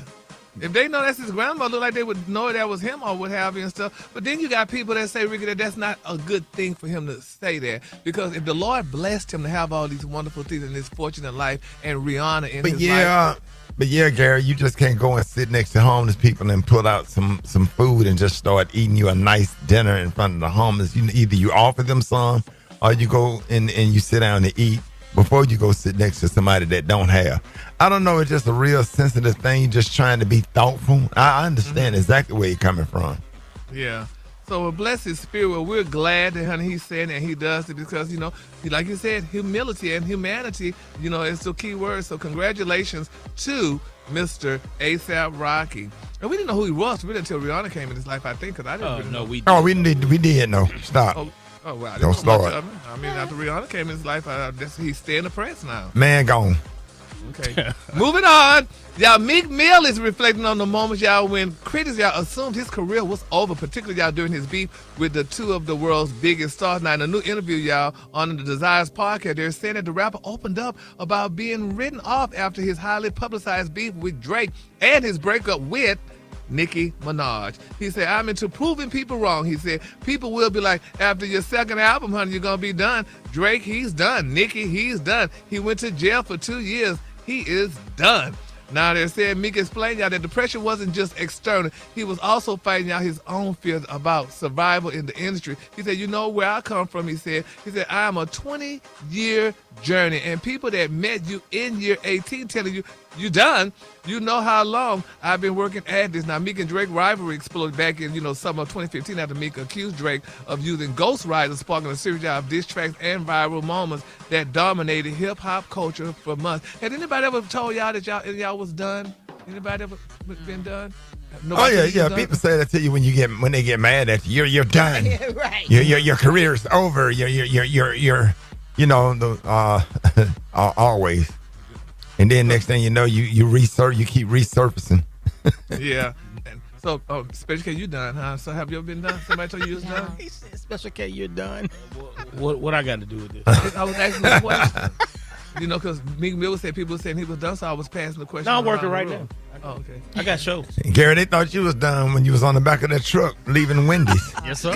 if they know that's his grandma, look like they would know that was him or what have you and stuff. But then you got people that say, Ricky, that that's not a good thing for him to say that. Because if the Lord blessed him to have all these wonderful things in his fortunate life and Rihanna in his life. But yeah, Gary, you just can't go and sit next to homeless people and pull out some food and just start eating you a nice dinner in front of the homeless. Either you offer them some or you go and you sit down and eat before you go sit next to somebody that don't have. I don't know, it's just a real sensitive thing, just trying to be thoughtful. I understand exactly where you're coming from. Yeah. So bless his spirit. Well, we're glad that he's saying that he does it because, like you said, humility and humanity, is the key word. So congratulations to Mr. A$AP Rocky. And we didn't know who he was really until Rihanna came in his life, I think, because I didn't really know. We did know. Stop. Oh, wow. Don't start. I mean, after Rihanna came in his life, he's staying in the press now. Man, gone. Okay. Moving on. Y'all, Meek Mill is reflecting on the moments, y'all, when critics, y'all, assumed his career was over, particularly, y'all, during his beef with the two of the world's biggest stars. Now, in a new interview, y'all, on the Desires podcast, they're saying that the rapper opened up about being written off after his highly publicized beef with Drake and his breakup with Nicki Minaj. He said, I'm into proving people wrong. He said, people will be like, after your second album, honey, you're going to be done. Drake, he's done. Nicki, he's done. He went to jail for 2 years. He is done. Now, they're saying Meek explained, y'all, that the pressure wasn't just external. He was also fighting out his own fears about survival in the industry. He said, where I come from, he said, I am a 20-year journey. And people that met you in year 18 telling you, you done, you know how long I've been working at this. Now, Meek and Drake rivalry exploded back in, summer of 2015 after Meek accused Drake of using ghostwriters, sparking a series of diss tracks and viral moments that dominated hip-hop culture for months. Had anybody ever told y'all that y'all was done? Anybody ever been done? Nobody yeah. done? People say that to you when they get mad at you. You're done. Right. Your career's over. You're always. And then next thing you know, you keep resurfacing. Yeah. And so, Special K, you done, huh? So have you ever been done? Somebody told you was done? He said, Special K, you're done. What I got to do with this? I was asking a question. Because Meek Mill said people were saying he was done, so I was passing the question. No, I'm working right now. Oh, okay. I got shows. Gary, they thought you was done when you was on the back of that truck leaving Wendy's. Yes, sir.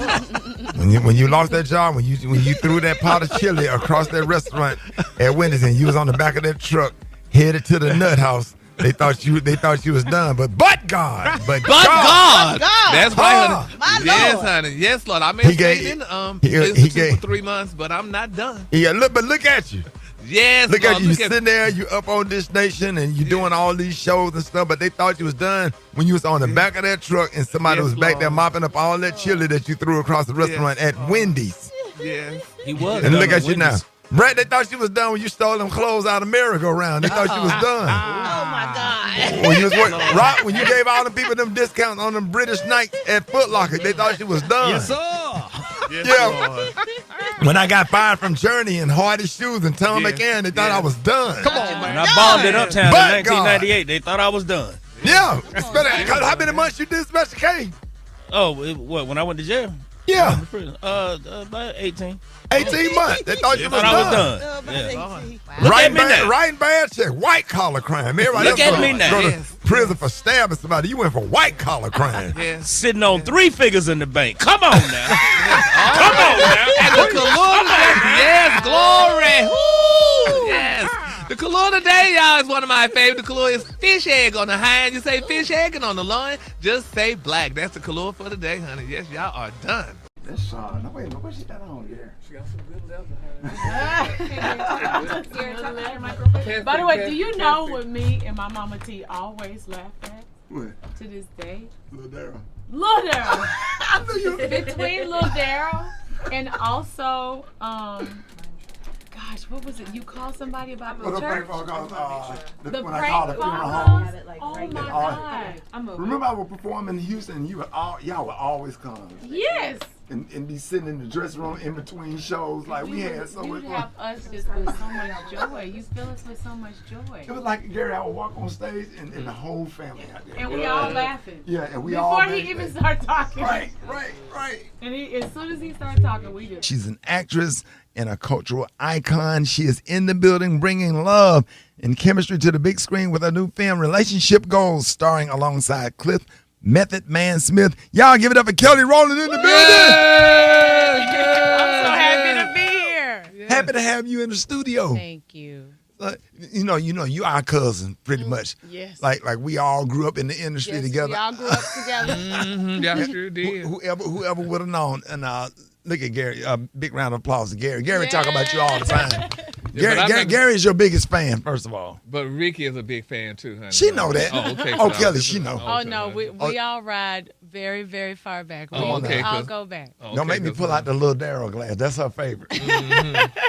When you lost that job, when you threw that pot of chili across that restaurant at Wendy's, and you was on the back of that truck headed to the nut house. They thought you was done, but God. God. That's right, honey. My yes, Lord. honey. Yes, Lord. I may have stayed in the institute for 3 months, but I'm not done. Yeah, look at you. Yes, look Lord, at you. You sitting there, you up on this nation, and you doing all these shows and stuff, but they thought you was done when you was on the back of that truck and somebody was back there mopping up all that chili that you threw across the restaurant at Wendy's. Yes. He was. And look at you now. Brat, they thought she was done when you stole them clothes out of merry-go-round. They thought she was done. Oh, my God. When you when you gave all them people them discounts on them British nights at Foot Locker, they thought she was done. Yes, sir. Yes, yeah. When I got fired from Journey and Hardy Shoes and Tom McCann, they thought I was done. Come on, man. I bombed it Uptown in 1998. They thought I was done. Yeah. How many months you did Special K? Oh, when I went to jail? Yeah. About 18. 18 months. They thought you was I was done. done. Yeah. Writing bad check. White collar crime. Everybody Look at me now. Go to prison for stabbing somebody. You went for white collar crime. Sitting on 3 figures in the bank. Come on now. Come on now. And the Kalua today, yes, glory. Woo, yes. The Kalua today, y'all, is one of my favorites. The Kalua is fish egg on the hand. You say fish egg, and on the line, just say black. That's the Kalua for the day, honey. Yes, y'all are done. That's no, wait, what she got on here? She got some good leather. By the way, do you know what me and my mama T always laugh at? What? To this day? Lil Daryl. Lil Daryl. I knew you. Between Lil Daryl and also, gosh, what was it? You called somebody about the church? The prank I called calls? home. Oh my God. Remember I would perform in Houston and y'all would always come. Yes. And be sitting in the dressing room in between shows. Like we had so much You fun. have us just with so much joy. You fill us with so much joy. It was like Gary, I would walk on stage and the whole family out there. And we all laughing. Yeah, and we Before all he even started talking. Right. And as soon as he started talking, we just. She's an actress and a cultural icon. She is in the building bringing love and chemistry to the big screen with her new film, Relationship Goals, starring alongside Cliff Method Man Smith. Y'all give it up for Kelly Rowland in the building. I'm so happy to be here. Happy to have you in the studio. Thank you. You our cousin, pretty much. Yes. Like we all grew up in the industry together. We all grew up together. Y'all sure did. Whoever would have known. And look at Gary. Big round of applause to Gary. Gary talk about you all the time. Gary is your biggest fan, first of all. But Ricky is a big fan too, honey. She know that. Oh, okay. Oh, Kelly, she know. Oh, no, we all ride very, very far back. We all go back. Don't make me pull out the little Daryl glass. That's her favorite.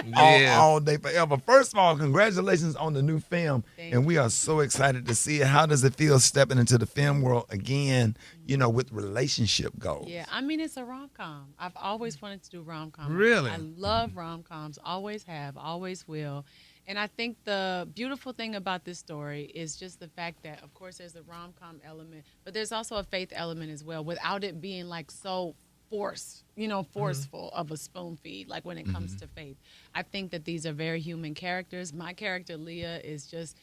Yeah. all day, forever. First of all, congratulations on the new film. And we are so excited to see it. How does it feel stepping into the film world again, with relationship goals? Yeah, I mean, it's a rom-com. I've always wanted to do rom-com. Really? I love rom-coms. Always have, always will. And I think the beautiful thing about this story is just the fact that, of course, there's a rom-com element, but there's also a faith element as well, without it being like so forceful of a spoon feed, like when it comes to faith. I think that these are very human characters. My character, Leah, is just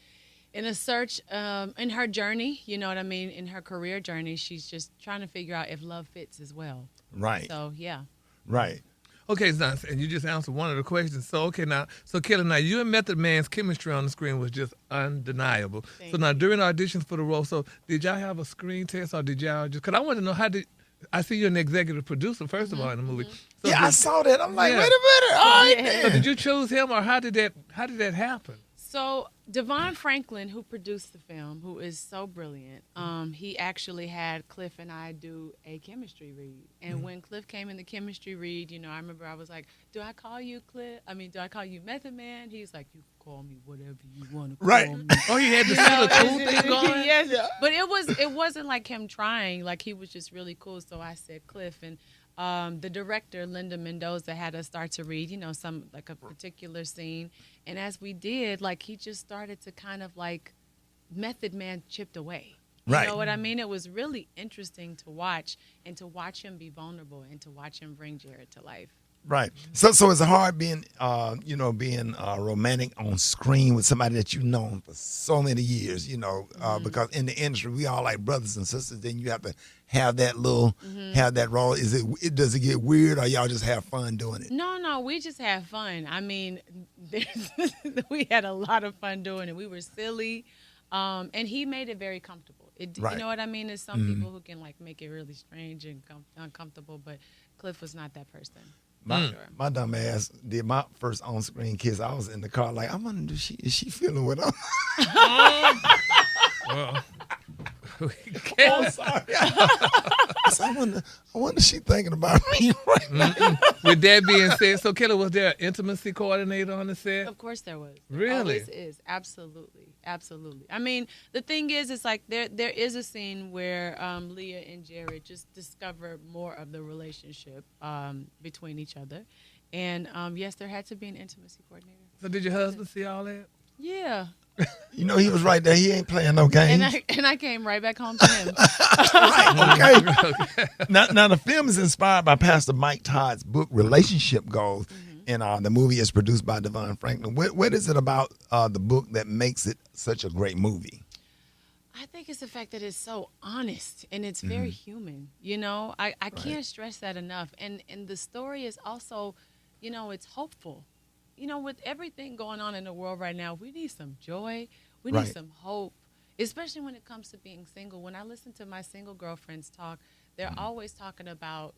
in a search in her journey, you know what I mean? In her career journey, she's just trying to figure out if love fits as well. Right. So, yeah. Right. Okay, so and you just answered one of the questions. So, Kelly, now you and Method Man's chemistry on the screen was just undeniable. Now during auditions for the role, so did y'all have a screen test or did y'all just, because I want to know I see you're an executive producer, first of all, in the movie. So I saw that. I'm like, wait a minute. All right, So did you choose him or how did that happen? So Devon Franklin, who produced the film, who is so brilliant, he actually had Cliff and I do a chemistry read. And when Cliff came in the chemistry read, I remember I was like, do I call you Cliff? Do I call you Method Man? He's like, you call me whatever you want to call me. Oh, he had this little cool thing going? Yes. But it wasn't like him trying. Like, he was just really cool. So I said Cliff. And the director, Linda Mendoza, had us start to read, some like a particular scene. And as we did, like, he just started to kind of like Method Man chipped away. You know what I mean? It was really interesting to watch and to watch him be vulnerable and to watch him bring Jared to life. Right. So it's hard being, being romantic on screen with somebody that you've known for so many years, because in the industry, we all like brothers and sisters. Then you have to have that have that role. Does it get weird or y'all just have fun doing it? No, we just have fun. I mean, we had a lot of fun doing it. We were silly. And he made it very comfortable. You know what I mean? There's some people who can like make it really strange and uncomfortable, but Cliff was not that person. My dumb ass did my first on-screen kiss. I was in the car like, I wonder, is she feeling what I'm... Well, I'm sorry. I wonder she thinking about me right now. With that being said, so Kelly, was there an intimacy coordinator on the set? Of course there was. Really? Always is. Absolutely. I mean, the thing is, it's like there is a scene where Leah and Jared just discover more of the relationship between each other. And yes, there had to be an intimacy coordinator. So did your husband see all that? Yeah. He was right there. He ain't playing no games. And I came right back home to him. Right, okay. Now, the film is inspired by Pastor Mike Todd's book, Relationship Goals, and the movie is produced by Devon Franklin. What is it about the book that makes it such a great movie? I think it's the fact that it's so honest and it's very human. I can't stress that enough. And the story is also, it's hopeful. With everything going on in the world right now, we need some joy. We need some hope, especially when it comes to being single. When I listen to my single girlfriends talk, they're always talking about,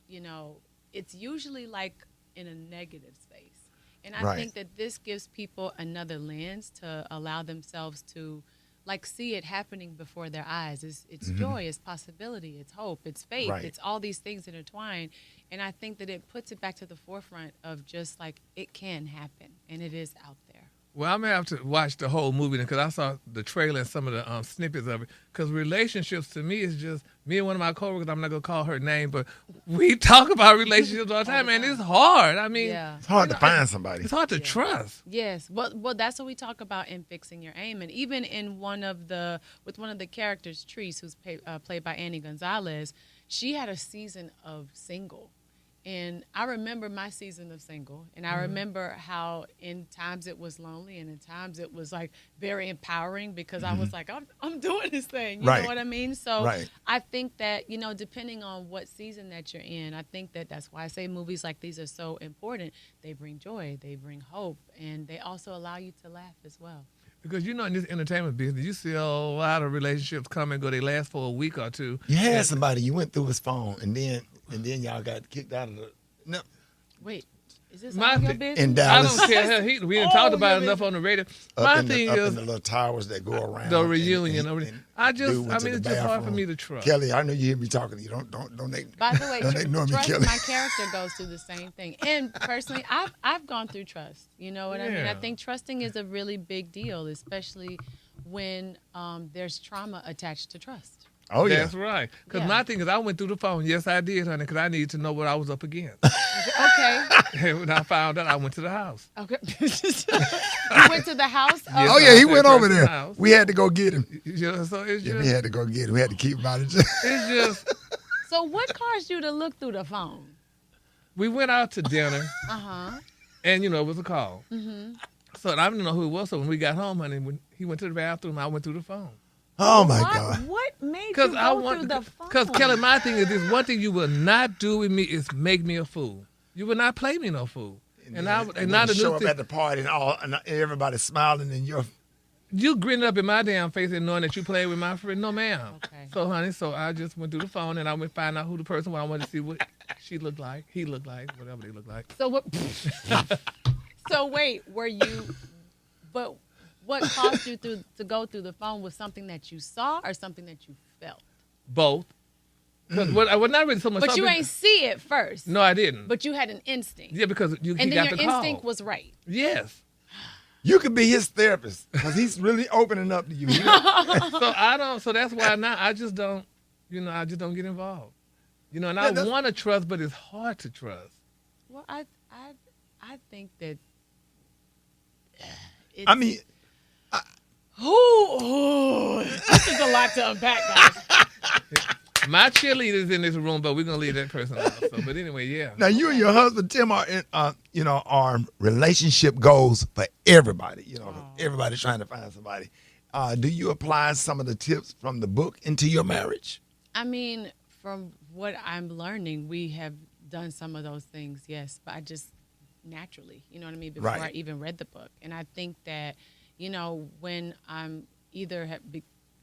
it's usually like in a negative space. And I think that this gives people another lens to allow themselves to like see it happening before their eyes. It's joy, it's possibility, it's hope, it's faith, it's all these things intertwined. And I think that it puts it back to the forefront of just like it can happen, and it is out there. Well, I'm going to have to watch the whole movie because I saw the trailer and some of the snippets of it. Because relationships to me is just me and one of my coworkers. I'm not going to call her name, but we talk about relationships all the time, and it's hard. I mean, it's hard to find somebody. It's hard to trust. Yes, well, that's what we talk about in Fixing Your Aim, and even in one of the characters, Treese, who's played by Annie Gonzalez, she had a season of single. And I remember my season of single, and I remember how in times it was lonely and in times it was like very empowering because I was like, I'm doing this thing. You know what I mean? So I think that, depending on what season that you're in, I think that that's why I say movies like these are so important. They bring joy, they bring hope, and they also allow you to laugh as well. Because in this entertainment business, you see a lot of relationships come and go. They last for a week or two. You had somebody, you went through his phone, and then y'all got kicked out of the. No. Wait, is this all your business? In Dallas. I don't care. We didn't talk about it enough on the radio. My thing is in the little towers that go around. The reunion. It's just hard for me to trust. Kelly, I know you hear me talking to you. Don't By the way, ignore me, trust, Kelly. my character goes through the same thing. And personally, I've gone through trust. You know what I mean? I think trusting is a really big deal, especially when there's trauma attached to trust. Oh, yeah. That's right. Because my thing is, I went through the phone. Yes, I did, honey, because I needed to know what I was up against. Okay. And when I found out, I went to the house. Okay. You went to the house? Yes, oh, yeah, he went over there. House. We had to go get him. So it's just, we had to go get him. We had to keep him out of jail. It's just. So what caused you to look through the phone? We went out to dinner. And, it was a call. So I didn't know who it was. So when we got home, honey, when he went to the bathroom, I went through the phone. Oh, my God. What made you go through the phone? Because, Kelly, my thing is this. One thing you will not do with me is make me a fool. You will not play me no fool. And not you show up at the party and everybody's smiling and you grinning up in my damn face and knowing that you played with my friend. No, ma'am. Okay. So, honey, I just went through the phone and I went find out who the person was. I wanted to see what she looked like, he looked like, whatever they looked like. So what? So wait, were you? But what caused you to go through the phone was something that you saw or something that you felt? Both. Because I was not really so much. But you ain't see it first. No, I didn't. But you had an instinct. Yeah, because and then got your the call. instinct was right. Yes. You could be his therapist because he's really opening up to you. So that's why now I just don't. I just don't get involved. And I want to trust, but it's hard to trust. Well, I think that. I mean. This is a lot to unpack, guys. My cheerleader's in this room, but we're gonna leave that person out. So, but anyway, yeah. Now you and your husband Tim are, are relationship goals for everybody. Everybody's trying to find somebody. Do you apply some of the tips from the book into your marriage? I mean, from what I'm learning, we have done some of those things, yes. But I just naturally, you know what I mean, before I even read the book, and I think that. When I'm either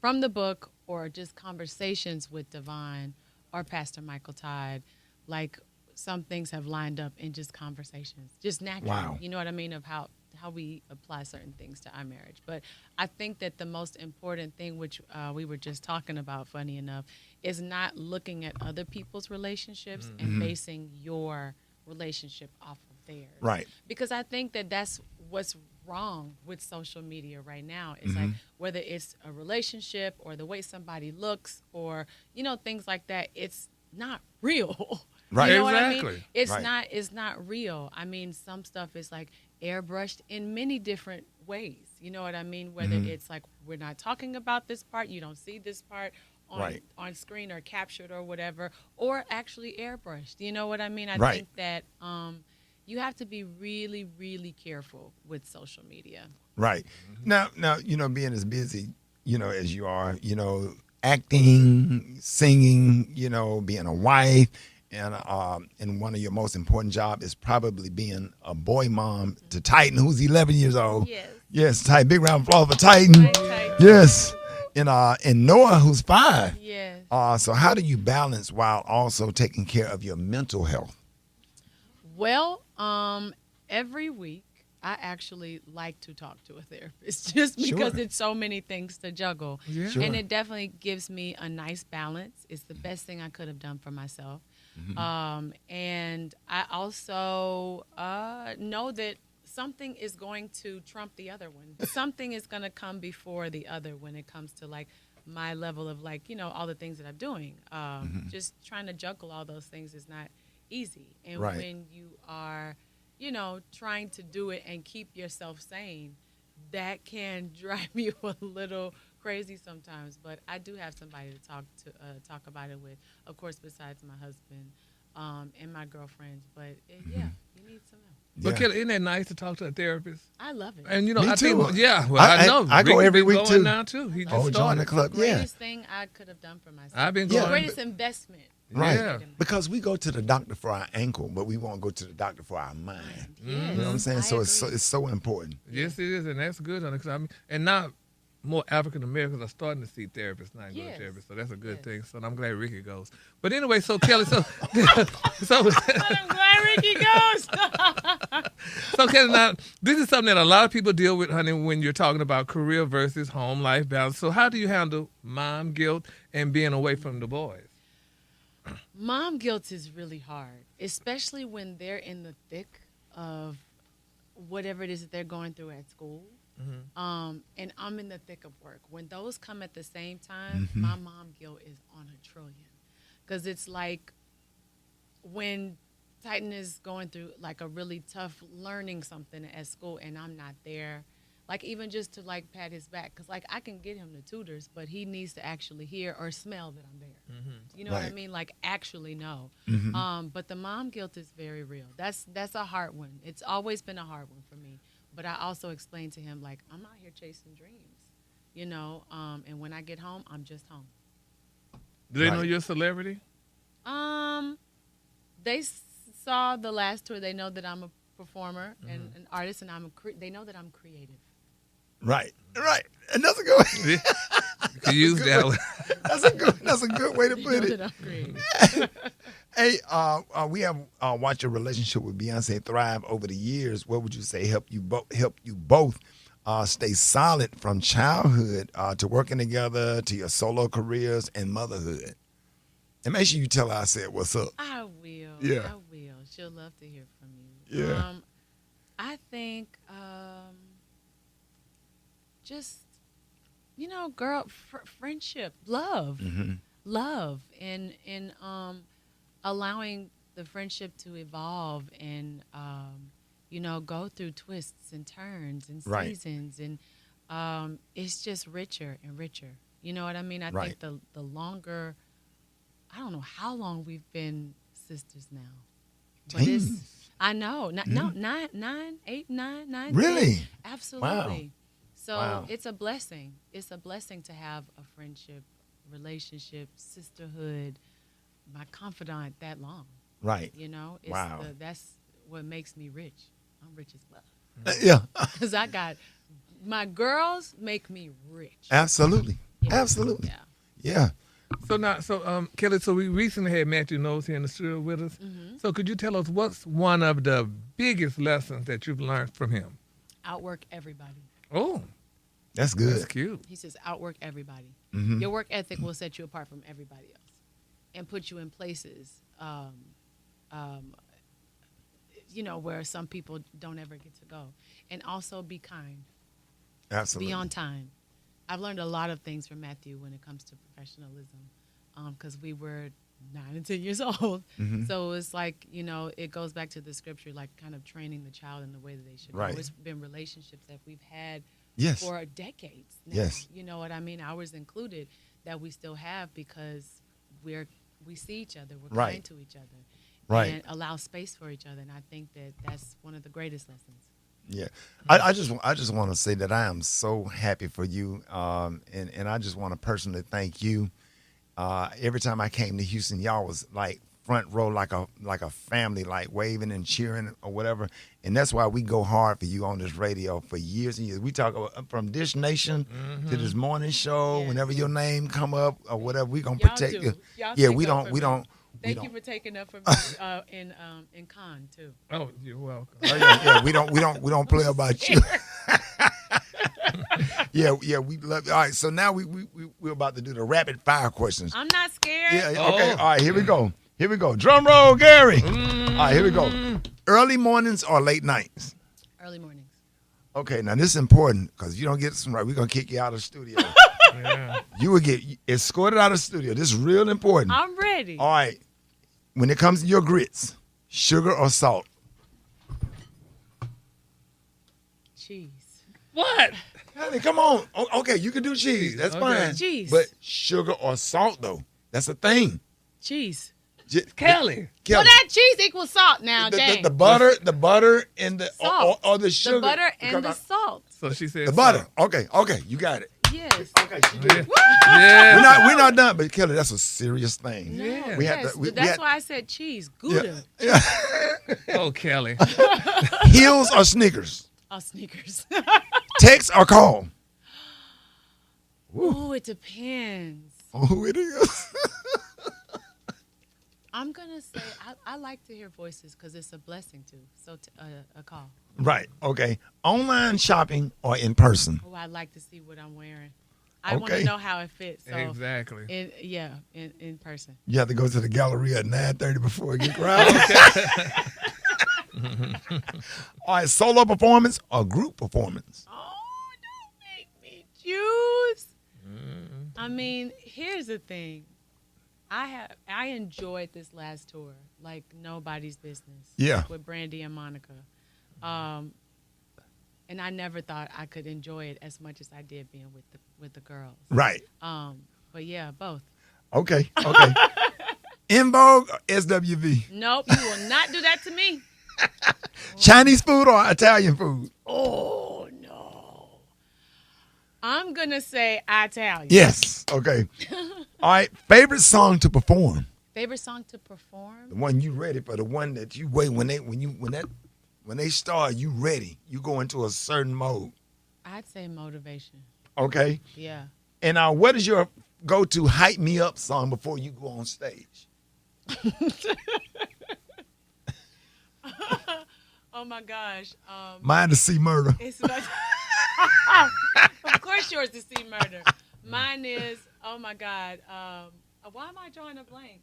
from the book or just conversations with Devon or Pastor Michael Todd, like some things have lined up in just conversations, just naturally. Wow. You know what I mean, of how we apply certain things to our marriage. But I think that the most important thing, which we were just talking about, funny enough, is not looking at other people's relationships and basing your relationship off of theirs. Right. Because I think that that's what's wrong with social media right now. It's like whether it's a relationship or the way somebody looks or things like that, it's not real. Right. You know exactly. what I mean? It's not real. I mean, some stuff is like airbrushed in many different ways. You know what I mean? Whether it's like we're not talking about this part, you don't see this part on screen or captured or whatever, or actually airbrushed. You know what I mean? I think that you have to be really, really careful with social media. Right. Now, being as busy, as you are, acting, singing, being a wife, and one of your most important jobs is probably being a boy mom to Titan, who's 11 years old. Yes. Yes, Titan. Big round of applause for Titan. Yes. And Noah, who's 5. Yes. So how do you balance while also taking care of your mental health? Well, every week I actually like to talk to a therapist just because it's so many things to juggle. Yeah. And it definitely gives me a nice balance. It's the best thing I could have done for myself. And I also know that something is going to trump the other one. Something is going to come before the other when it comes to like my level of like, all the things that I'm doing. Just trying to juggle all those things is not easy. And when you are, trying to do it and keep yourself sane, that can drive you a little crazy sometimes. But I do have somebody to talk about it with, of course, besides my husband and my girlfriends. But you need some help. But Kelly, isn't that nice to talk to a therapist? I love it. And Me I too. think, I know. I go Ricky every been week going too. now too. He just join started. the club. The greatest thing I could have done for myself. I've been The going. greatest investment. Right. Yeah. Because we go to the doctor for our ankle, but we won't go to the doctor for our mind. You know what I'm saying? So it's so important. Yes, it is, and that's good. And now more African Americans are starting to see therapists now and go to therapists, so that's a good thing. So I'm glad Ricky goes. But anyway, so Kelly, so I'm glad Ricky goes. So Kelly, now this is something that a lot of people deal with, honey, when you're talking about career versus home life balance. So how do you handle mom guilt and being away from the boys? Mom guilt is really hard, especially when they're in the thick of whatever it is that they're going through at school. And I'm in the thick of work. When those come at the same time, my mom guilt is on a trillion. Because it's like when Titan is going through like a really tough learning something at school and I'm not there, like even just to like pat his back. Because like I can get him the tutors, but he needs to actually hear or smell that I'm there. You know what I mean? Like actually know. But the mom guilt is very real. That's a hard one. It's always been a hard one for me. But I also explained to him, like, I'm out here chasing dreams, and when I get home, I'm just home. Do they know you're a celebrity? They saw the last tour. They know that I'm a performer and an artist, and they know that I'm creative. Right. And that's a good way. You can use that one. That's a good way to put it. That I'm creative. Hey, we have watched your relationship with Beyonce thrive over the years. What would you say help you both stay solid from childhood to working together to your solo careers and motherhood? And make sure you tell her I said what's up. I will. Yeah. I will. She'll love to hear from you. Yeah. I think just, girl, friendship, love. Love and allowing the friendship to evolve and go through twists and turns and seasons and it's just richer and richer. You know what I mean? I think the longer, I don't know how long we've been sisters now. But I know. No, 9. Really? 10. Absolutely. Wow. So it's a blessing. It's a blessing to have a friendship, relationship, sisterhood, my confidant that long. Right. That's what makes me rich. I'm rich as well. Yeah. Because I got, my girls make me rich. Absolutely. Absolutely. Yeah. So Kelly, so we recently had Matthew Knowles here in the studio with us. So could you tell us what's one of the biggest lessons that you've learned from him? Outwork everybody. Oh. That's good. That's cute. He says, outwork everybody. Your work ethic will set you apart from everybody else and put you in places, where some people don't ever get to go. And also be kind. Absolutely. Be on time. I've learned a lot of things from Matthew when it comes to professionalism because we were 9 and 10 years old. So it's like, it goes back to the scripture, like kind of training the child in the way that they should go. It's been relationships that we've had for decades now. Yes. You know what I mean? Ours included, that we still have because we see each other. We're kind to each other. And allow space for each other. And I think that that's one of the greatest lessons. Yeah, I just want to say that I am so happy for you, and I just want to personally thank you. Every time I came to Houston, y'all was like front row, like a family, like waving and cheering or whatever. And that's why we go hard for you on this radio for years and years. We talk about, from Dish Nation to this morning show. Whenever your name come up or whatever, we gonna protect you. Yeah, we don't Thank you for taking up for me in con too. Oh, you're welcome. Yeah, we don't play about you. Yeah, we love. All right, so now we're about to do the rapid fire questions. I'm not scared. Yeah, okay. All right, here we go. Drum roll, Gary. All right, here we go. Early mornings or late nights? Early mornings. Okay, now this is important because if you don't get this right, we're gonna kick you out of the studio. Yeah. You will get escorted out of the studio. This is real important. I'm ready. All right. When it comes to your grits, sugar or salt? Cheese. What? Honey, come on. Okay, you can do cheese. That's fine. Cheese. But sugar or salt, though, that's a thing. Cheese. Kelly. Well, that cheese equals salt now, James. The butter, and the salt. or the sugar. The butter and the salt. So she said the butter. Okay, you got it. Yes. Okay, she did. Yeah. We're not done, but Kelly, that's a serious thing. No, Yeah. that's why I said cheese. Gouda. Yeah. Oh, Kelly. Heels or sneakers? Oh, sneakers. Text or call? Ooh, it depends. Oh, it is. I'm going to say I like to hear voices because it's a blessing too. So a call. Right. Okay. Online shopping or in person? Oh, I'd like to see what I'm wearing. I want to know how it fits. So exactly. In person. You have to go to the gallery at 9:30 before it gets crowded. All right. Solo performance or group performance? Oh, don't make me choose. I mean, here's the thing. I enjoyed this last tour like nobody's business. Yeah. With Brandy and Monica. And I never thought I could enjoy it as much as I did being with the girls. Right. But yeah, both. Okay. In Vogue or SWV? Nope, you will not do that to me. Chinese food or Italian food? Oh no. I'm gonna say Italian. Yes. Okay. All right. Favorite song to perform? Favorite song to perform? The one you ready for, the one that you wait when they start, you ready. You go into a certain mode. I'd say Motivation. Okay. Yeah. And what is your go-to hype me up song before you go on stage? Oh my gosh. Mine to See Murder. It's of course yours to See Murder. Mine is, oh my God. Why am I drawing a blank?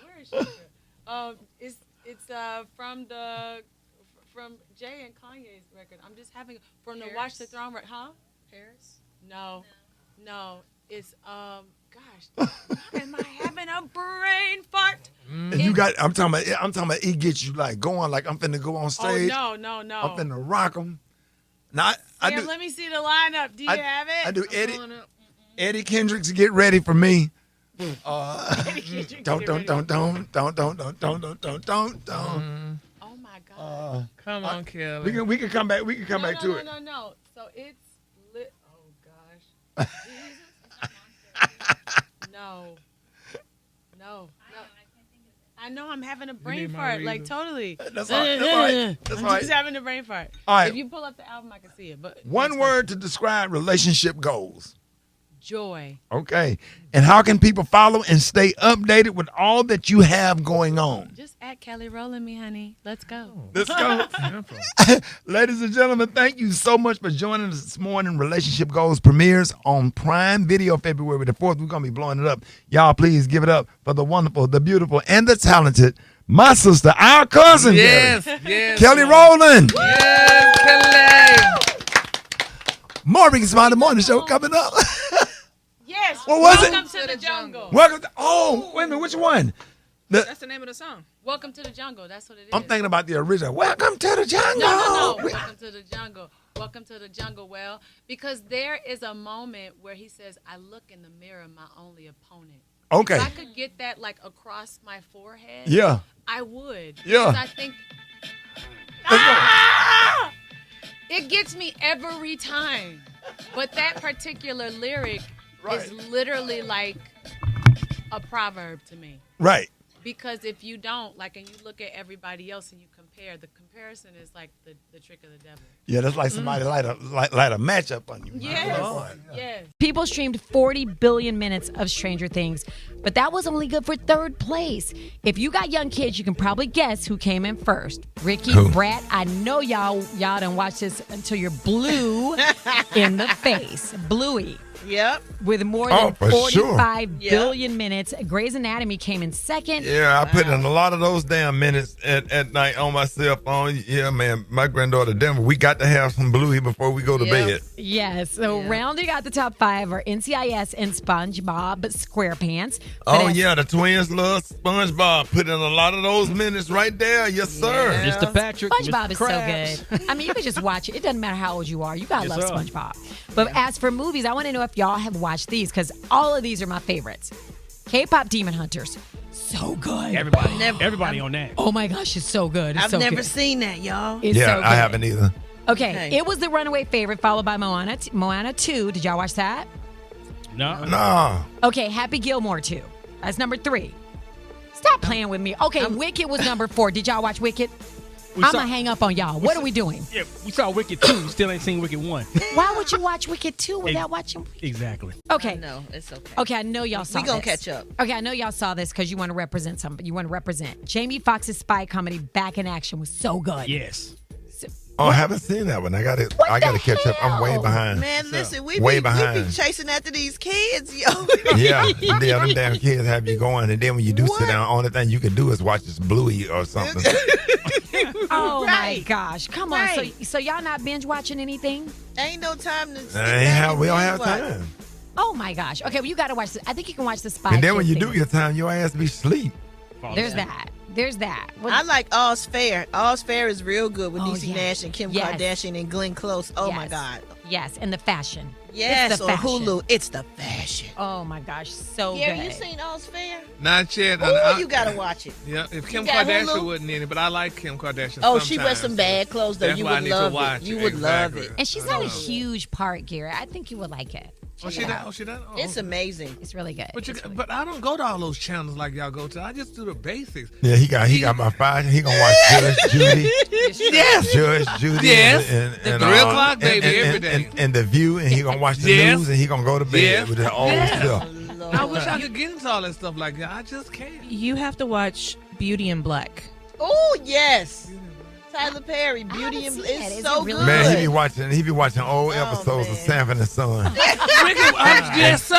Where is she? It's from Jay and Kanye's record. I'm just having from the Watch the Throne record. Huh? Paris? No. It's gosh. Am I having a brain fart? And you got. I'm talking about. It gets you like going like I'm finna go on stage. Oh no. I'm finna rock them. Now I do. Let me see the lineup. Do you have it? I do. Eddie Kendricks, get ready for me. Don't. Oh my God. Come on, Kelly. We can come back. We can come back to it. No. So it's lit. Oh gosh. No. I know I'm having a brain fart, like totally. That's all right. That's all right. I'm just having a brain fart. All right. If you pull up the album, I can see it. But one word to describe relationship goals. Joy. Okay. And how can people follow and stay updated with all that you have going on? Just at Kelly Rowland me, honey. Let's go. Let's go. Ladies and gentlemen, thank you so much for joining us this morning. Relationship Goals premieres on Prime Video February the 4th. We're going to be blowing it up. Y'all, please give it up for the wonderful, the beautiful, and the talented, my sister, our cousin, yes, Kelly Rowland. Yes, Kelly. More Rickey Smiley Morning Show coming up. Yes. What was Welcome to the jungle. Welcome to, wait a minute, which one? That's the name of the song. Welcome to the jungle. That's what it is. I'm thinking about the original. Welcome to the jungle. No. Welcome to the jungle. Welcome to the jungle. Well, because there is a moment where he says, I look in the mirror, my only opponent. Okay. If I could get that like across my forehead, yeah, I would. Yeah. Because I think it gets me every time. But that particular lyric is literally like a proverb to me. Right. Because if you don't, like, and you look at everybody else and you compare, the comparison is like the trick of the devil. Yeah, that's like somebody light a match up on you. Yes. Yes. People streamed 40 billion minutes of Stranger Things, but that was only good for third place. If you got young kids, you can probably guess who came in first. Ricky, Brat, I know y'all done watch this until you're blue in the face. Bluey. Yep. With more than for 45 billion minutes. Grey's Anatomy came in second. Yeah, I put in a lot of those damn minutes at night on my cell phone. Yeah, man, my granddaughter Denver, we got to have some Bluey before we go to bed. Yes. So rounding out the top 5 are NCIS and SpongeBob SquarePants. Oh, yeah, the twins love SpongeBob. Put in a lot of those minutes right there. Yes, sir. Mr. Patrick, SpongeBob is Krabs. so good. I mean, you can just watch it. It doesn't matter how old you are. You got to Yes, love sir. SpongeBob. But as for movies, I want to know if y'all have watched these because all of these are my favorites. K-pop Demon Hunters. So good. Everybody on that. Oh, my gosh, it's so good. It's I've so never good. seen that, y'all. It's so good. I haven't either. Okay, it was the runaway favorite, followed by Moana 2. Did y'all watch that? No. Okay, Happy Gilmore 2. That's number 3. Stop playing with me. Okay, Wicked was number 4. Did y'all watch Wicked? I'm going to hang up on y'all. What are we doing? Yeah, we saw Wicked 2. We still ain't seen Wicked 1. Why would you watch Wicked 2 without watching? Exactly. Okay. No, it's okay. Okay, I know y'all saw We gonna this. catch up. Okay, I know y'all saw this because you want to represent something. You want to represent. Jamie Foxx's spy comedy Back in Action was so good. Yes. Oh, I haven't seen that one. I got to catch up. I'm way behind. Man, listen, we way be behind. chasing after these kids, yo. Yeah, them damn kids have you going, and then when you do sit down, only thing you can do is watch this Bluey or something. Oh my gosh! Come on. So y'all not binge watching anything? Ain't no time to. We don't have time. Oh my gosh! Okay, well you got to watch. I think you can watch the spy. And then when Kid you do thing. get time, your ass be sleep. There's that. There's that. I like All's Fair. All's Fair is real good with Oh, Niecy yes. Nash and Kim Yes. Kardashian and Glenn Close. Oh my Yes. God. Yes, and the fashion. Yes, It's the on fashion. Hulu. It's the fashion. Oh my gosh, so Yeah, good. you seen All's Fair? Not yet. Oh, you gotta watch it. Yeah, if Kim You got Kardashian Hulu? wasn't in it, but I like Kim Kardashian. Oh, she wears sometimes, some so bad clothes though. that's You why I would need to love watch it. You would love Exactly. it. And she's not a huge part, Garrett. I think you would like it. Oh, she Check it done? out. Oh, she done? Oh, It's okay. amazing. It's really good. But I don't go to all those channels like y'all go to. I just do the basics. Yeah, he got my 5. He gonna watch Judge Judy. Yes. Judge Judy. Yes. And, The 3 o'clock, baby, every day. And The View, and he gonna watch the Yes. news, and he gonna go to bed Yes. with his old Yes. self. I wish I could get into all that stuff like that. I just can't. You have to watch Beauty in Black. Oh yes. Tyler Perry, Beauty and it's so good. Man, he be watching old episodes of Sanford and Son. Yes, sir.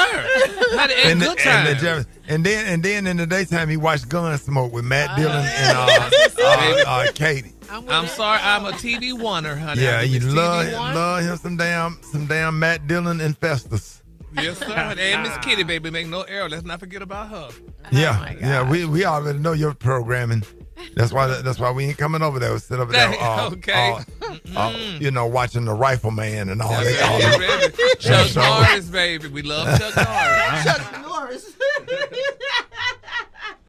Had a And, good time. and then in the daytime he watched Gunsmoke with Matt Dillon and Katie. I'm sorry, I'm a TV oneer, honey. Yeah, I'm you a love TV one. him some damn Matt Dillon and Festus. Yes, sir. And Miss Kitty, baby, make no error. Let's not forget about her. Yeah, we already know your programming. That's why we ain't coming over there. We sit over there, Okay. Watching the Rifleman and all that. Yeah, baby. Chuck Norris, baby. We love Chuck Norris. Chuck Norris.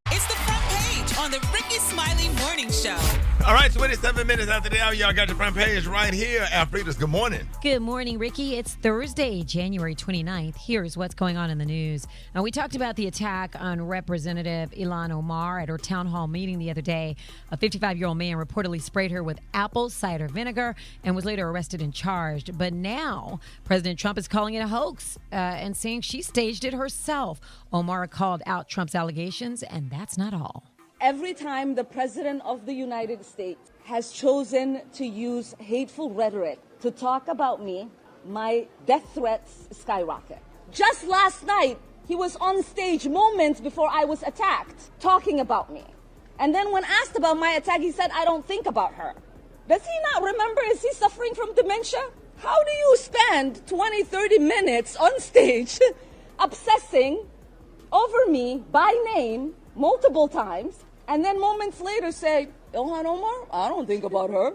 It's the front page on the Rickey Smiley Morning Show. All right, 27 minutes after the hour, y'all got the front page right here. Alfreda's, good morning. Good morning, Ricky. It's Thursday, January 29th. Here's what's going on in the news. And we talked about the attack on Representative Ilhan Omar at her town hall meeting the other day. A 55-year-old man reportedly sprayed her with apple cider vinegar and was later arrested and charged. But now President Trump is calling it a hoax and saying she staged it herself. Omar called out Trump's allegations, and that's not all. Every time the President of the United States has chosen to use hateful rhetoric to talk about me, my death threats skyrocket. Just last night, he was on stage moments before I was attacked, talking about me. And then when asked about my attack, he said, I don't think about her. Does he not remember? Is he suffering from dementia? How do you spend 20, 30 minutes on stage obsessing over me by name multiple times, and then moments later say, Ilhan Omar, I don't think about her.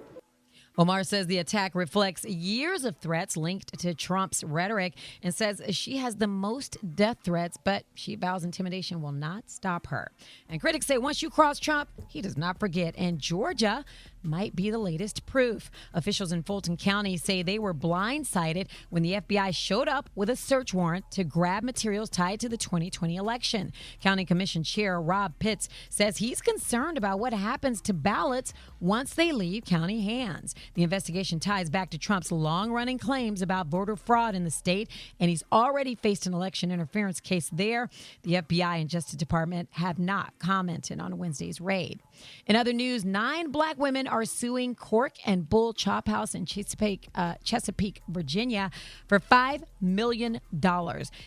Omar says the attack reflects years of threats linked to Trump's rhetoric and says she has the most death threats, but she vows intimidation will not stop her. And critics say once you cross Trump, he does not forget. And Georgia, might be the latest proof. Officials in Fulton County say they were blindsided when the FBI showed up with a search warrant to grab materials tied to the 2020 election. County Commission Chair Rob Pitts says he's concerned about what happens to ballots once they leave county hands. The investigation ties back to Trump's long-running claims about voter fraud in the state, and he's already faced an election interference case there. The FBI and Justice Department have not commented on Wednesday's raid. In other news, 9 black women are suing Cork and Bull Chop House in Chesapeake, Virginia for $5 million.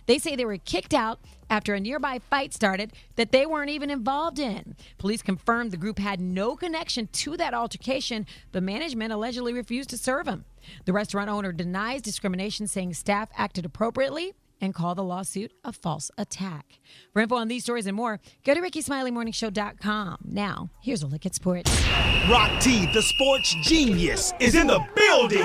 They say they were kicked out after a nearby fight started that they weren't even involved in. Police confirmed the group had no connection to that altercation, but management allegedly refused to serve them. The restaurant owner denies discrimination, saying staff acted appropriately and called the lawsuit a false attack. For info on these stories and more, go to RickySmileyMorningShow.com. Now, here's a look at sports. Rock T, the sports genius, is in the building.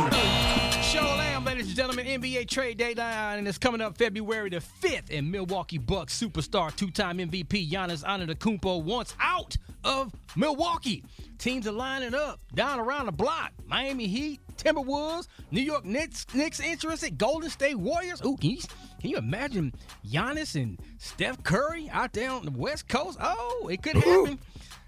Showland, ladies and gentlemen, NBA trade deadline, and it's coming up February the 5th, and Milwaukee Bucks superstar, 2-time MVP Giannis Antetokounmpo wants out of Milwaukee. Teams are lining up down around the block. Miami Heat, Timberwolves, New York Knicks interested, Golden State Warriors. Ooh, can you imagine Giannis and Steph Curry out there on the West Coast? Oh, it could happen.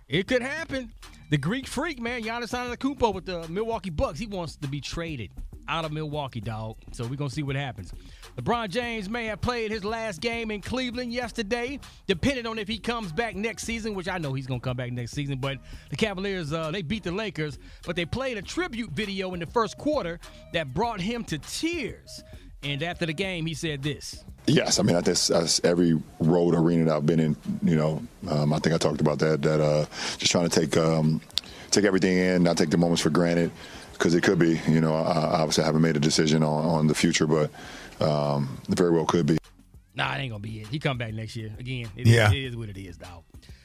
It could happen. The Greek freak, man, Giannis Antetokounmpo with the Milwaukee Bucks, he wants to be traded out of Milwaukee, dog. So we're going to see what happens. LeBron James may have played his last game in Cleveland yesterday, depending on if he comes back next season, which I know he's going to come back next season. But the Cavaliers, they beat the Lakers, but they played a tribute video in the first quarter that brought him to tears. And after the game, he said this. Yes, I mean, that's every road arena that I've been in, I think I talked about that just trying to take everything in, not take the moments for granted, because it could be, I obviously haven't made a decision on the future, but it very well could be. Nah, it ain't going to be it. He come back next year. Again, it is what it is, dog.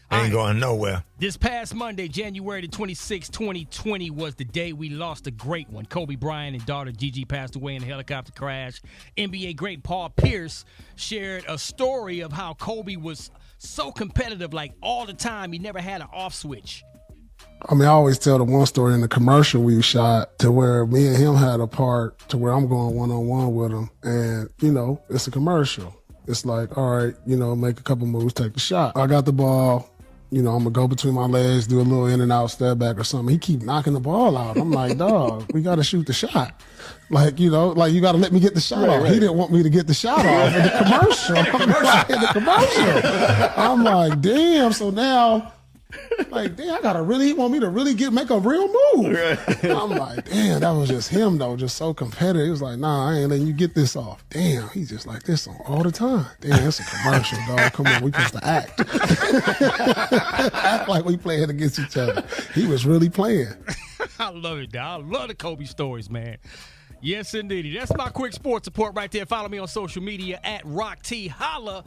Ain't going nowhere. This past Monday, January the 26th, 2020, was the day we lost a great one. Kobe Bryant and daughter Gigi passed away in a helicopter crash. NBA great Paul Pierce shared a story of how Kobe was so competitive, like all the time. He never had an off switch. I mean, I always tell the one story in the commercial we shot to where me and him had a part to where I'm going one-on-one with him. And, it's a commercial. It's like, all right, make a couple moves, take the shot. I got the ball. I'm going to go between my legs, do a little in and out step back or something. He keep knocking the ball out. I'm like, dog, we got to shoot the shot. Like, you got to let me get the shot off. Right. He didn't want me to get the shot off in the commercial. I'm like, damn. So now, he want me to really make a real move. Right. I'm like, damn, that was just him though, just so competitive. He was like, nah, I ain't letting you get this off. Damn, he's just like this all the time. Damn, it's a commercial, dog. Come on, we supposed to act. Act like we playing against each other. He was really playing. I love it, dog. I love the Kobe stories, man. Yes, indeed. That's my quick sports report right there. Follow me on social media at Rock T. Holla.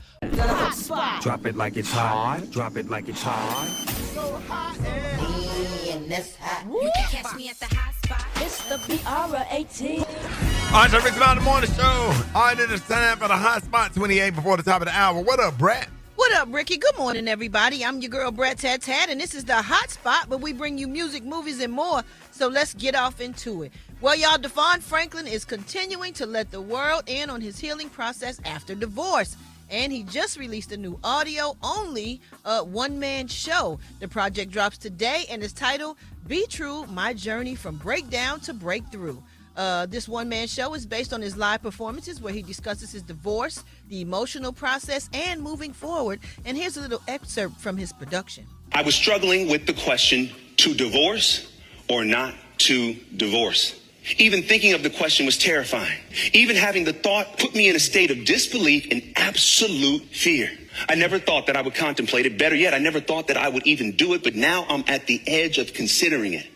Drop it like it's hot. Drop it like it's hot. So hot and that's hot. You can catch me at the hot spot. It's the BR18. All right, so Rickey Smiley Morning Show. All right, it is time for the hot spot 28 before the top of the hour. What up, Brat? What up, Ricky? Good morning, everybody. I'm your girl, Brat Tat Tat, and this is the hot spot where we bring you music, movies, and more. So let's get off into it. Well, y'all, Devon Franklin is continuing to let the world in on his healing process after divorce. And he just released a new audio-only one-man show. The project drops today and is titled, Be True, My Journey from Breakdown to Breakthrough. This one-man show is based on his live performances where he discusses his divorce, the emotional process, and moving forward. And here's a little excerpt from his production. I was struggling with the question, to divorce or not to divorce. Even thinking of the question was terrifying. Even having the thought put me in a state of disbelief and absolute fear. I never thought that I would contemplate it. Better yet, I never thought that I would even do it, but now I'm at the edge of considering it.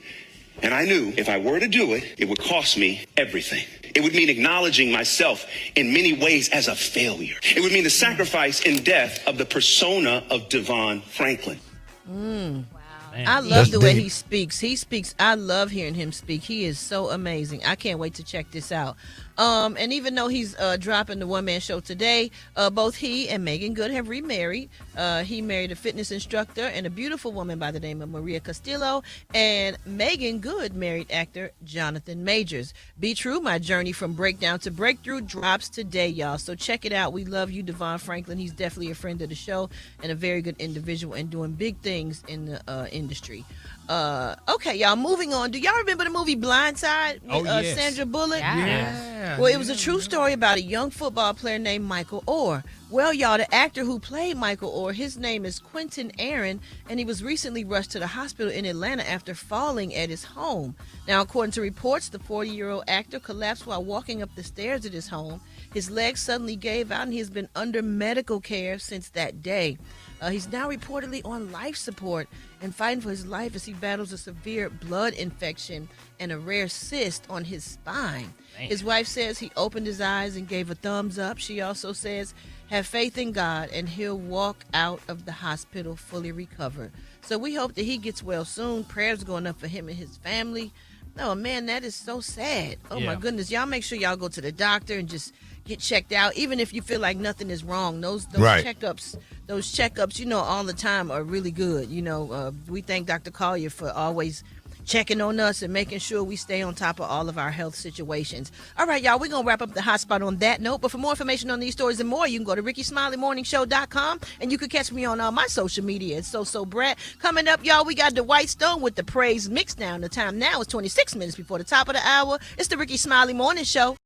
And I knew if I were to do it, it would cost me everything. It would mean acknowledging myself in many ways as a failure. It would mean the sacrifice and death of the persona of Devon Franklin. I love the way he speaks. I love hearing him speak. He is so amazing. I can't wait to check this out. And even though he's dropping the one-man show today, both he and Megan Good have remarried. He married a fitness instructor and a beautiful woman by the name of Maria Castillo. And Megan Good married actor Jonathan Majors. Be True, My Journey from Breakdown to Breakthrough drops today, y'all. So check it out. We love you, Devon Franklin. He's definitely a friend of the show and a very good individual and doing big things in the industry. Okay, y'all, moving on. Do y'all remember the movie Blindside with yes. Sandra Bullock? Yeah. Well, it was a true story about a young football player named Michael Orr. Well, y'all, the actor who played Michael Orr, his name is Quentin Aaron, and he was recently rushed to the hospital in Atlanta after falling at his home. Now, according to reports, the 40-year-old actor collapsed while walking up the stairs at his home. His legs suddenly gave out, and he has been under medical care since that day. He's now reportedly on life support and fighting for his life as he battles a severe blood infection and a rare cyst on his spine. Man. His wife says he opened his eyes and gave a thumbs up. She also says, have faith in God and he'll walk out of the hospital fully recovered. So we hope that he gets well soon. Prayers going up for him and his family. Oh, man, that is so sad. Oh, my goodness. Y'all make sure y'all go to the doctor and just get checked out, even if you feel like nothing is wrong. Those checkups, you know, all the time are really good. You know, we thank Dr. Collier for always checking on us and making sure we stay on top of all of our health situations. All right, y'all, we're going to wrap up the hotspot on that note. But for more information on these stories and more, you can go to RickySmileyMorningShow.com, and you can catch me on all my social media. It's So Brat. Coming up, y'all, we got Dwight Stone with the Praise Mix Down. The time now is 26 minutes before the top of the hour. It's the Rickey Smiley Morning Show.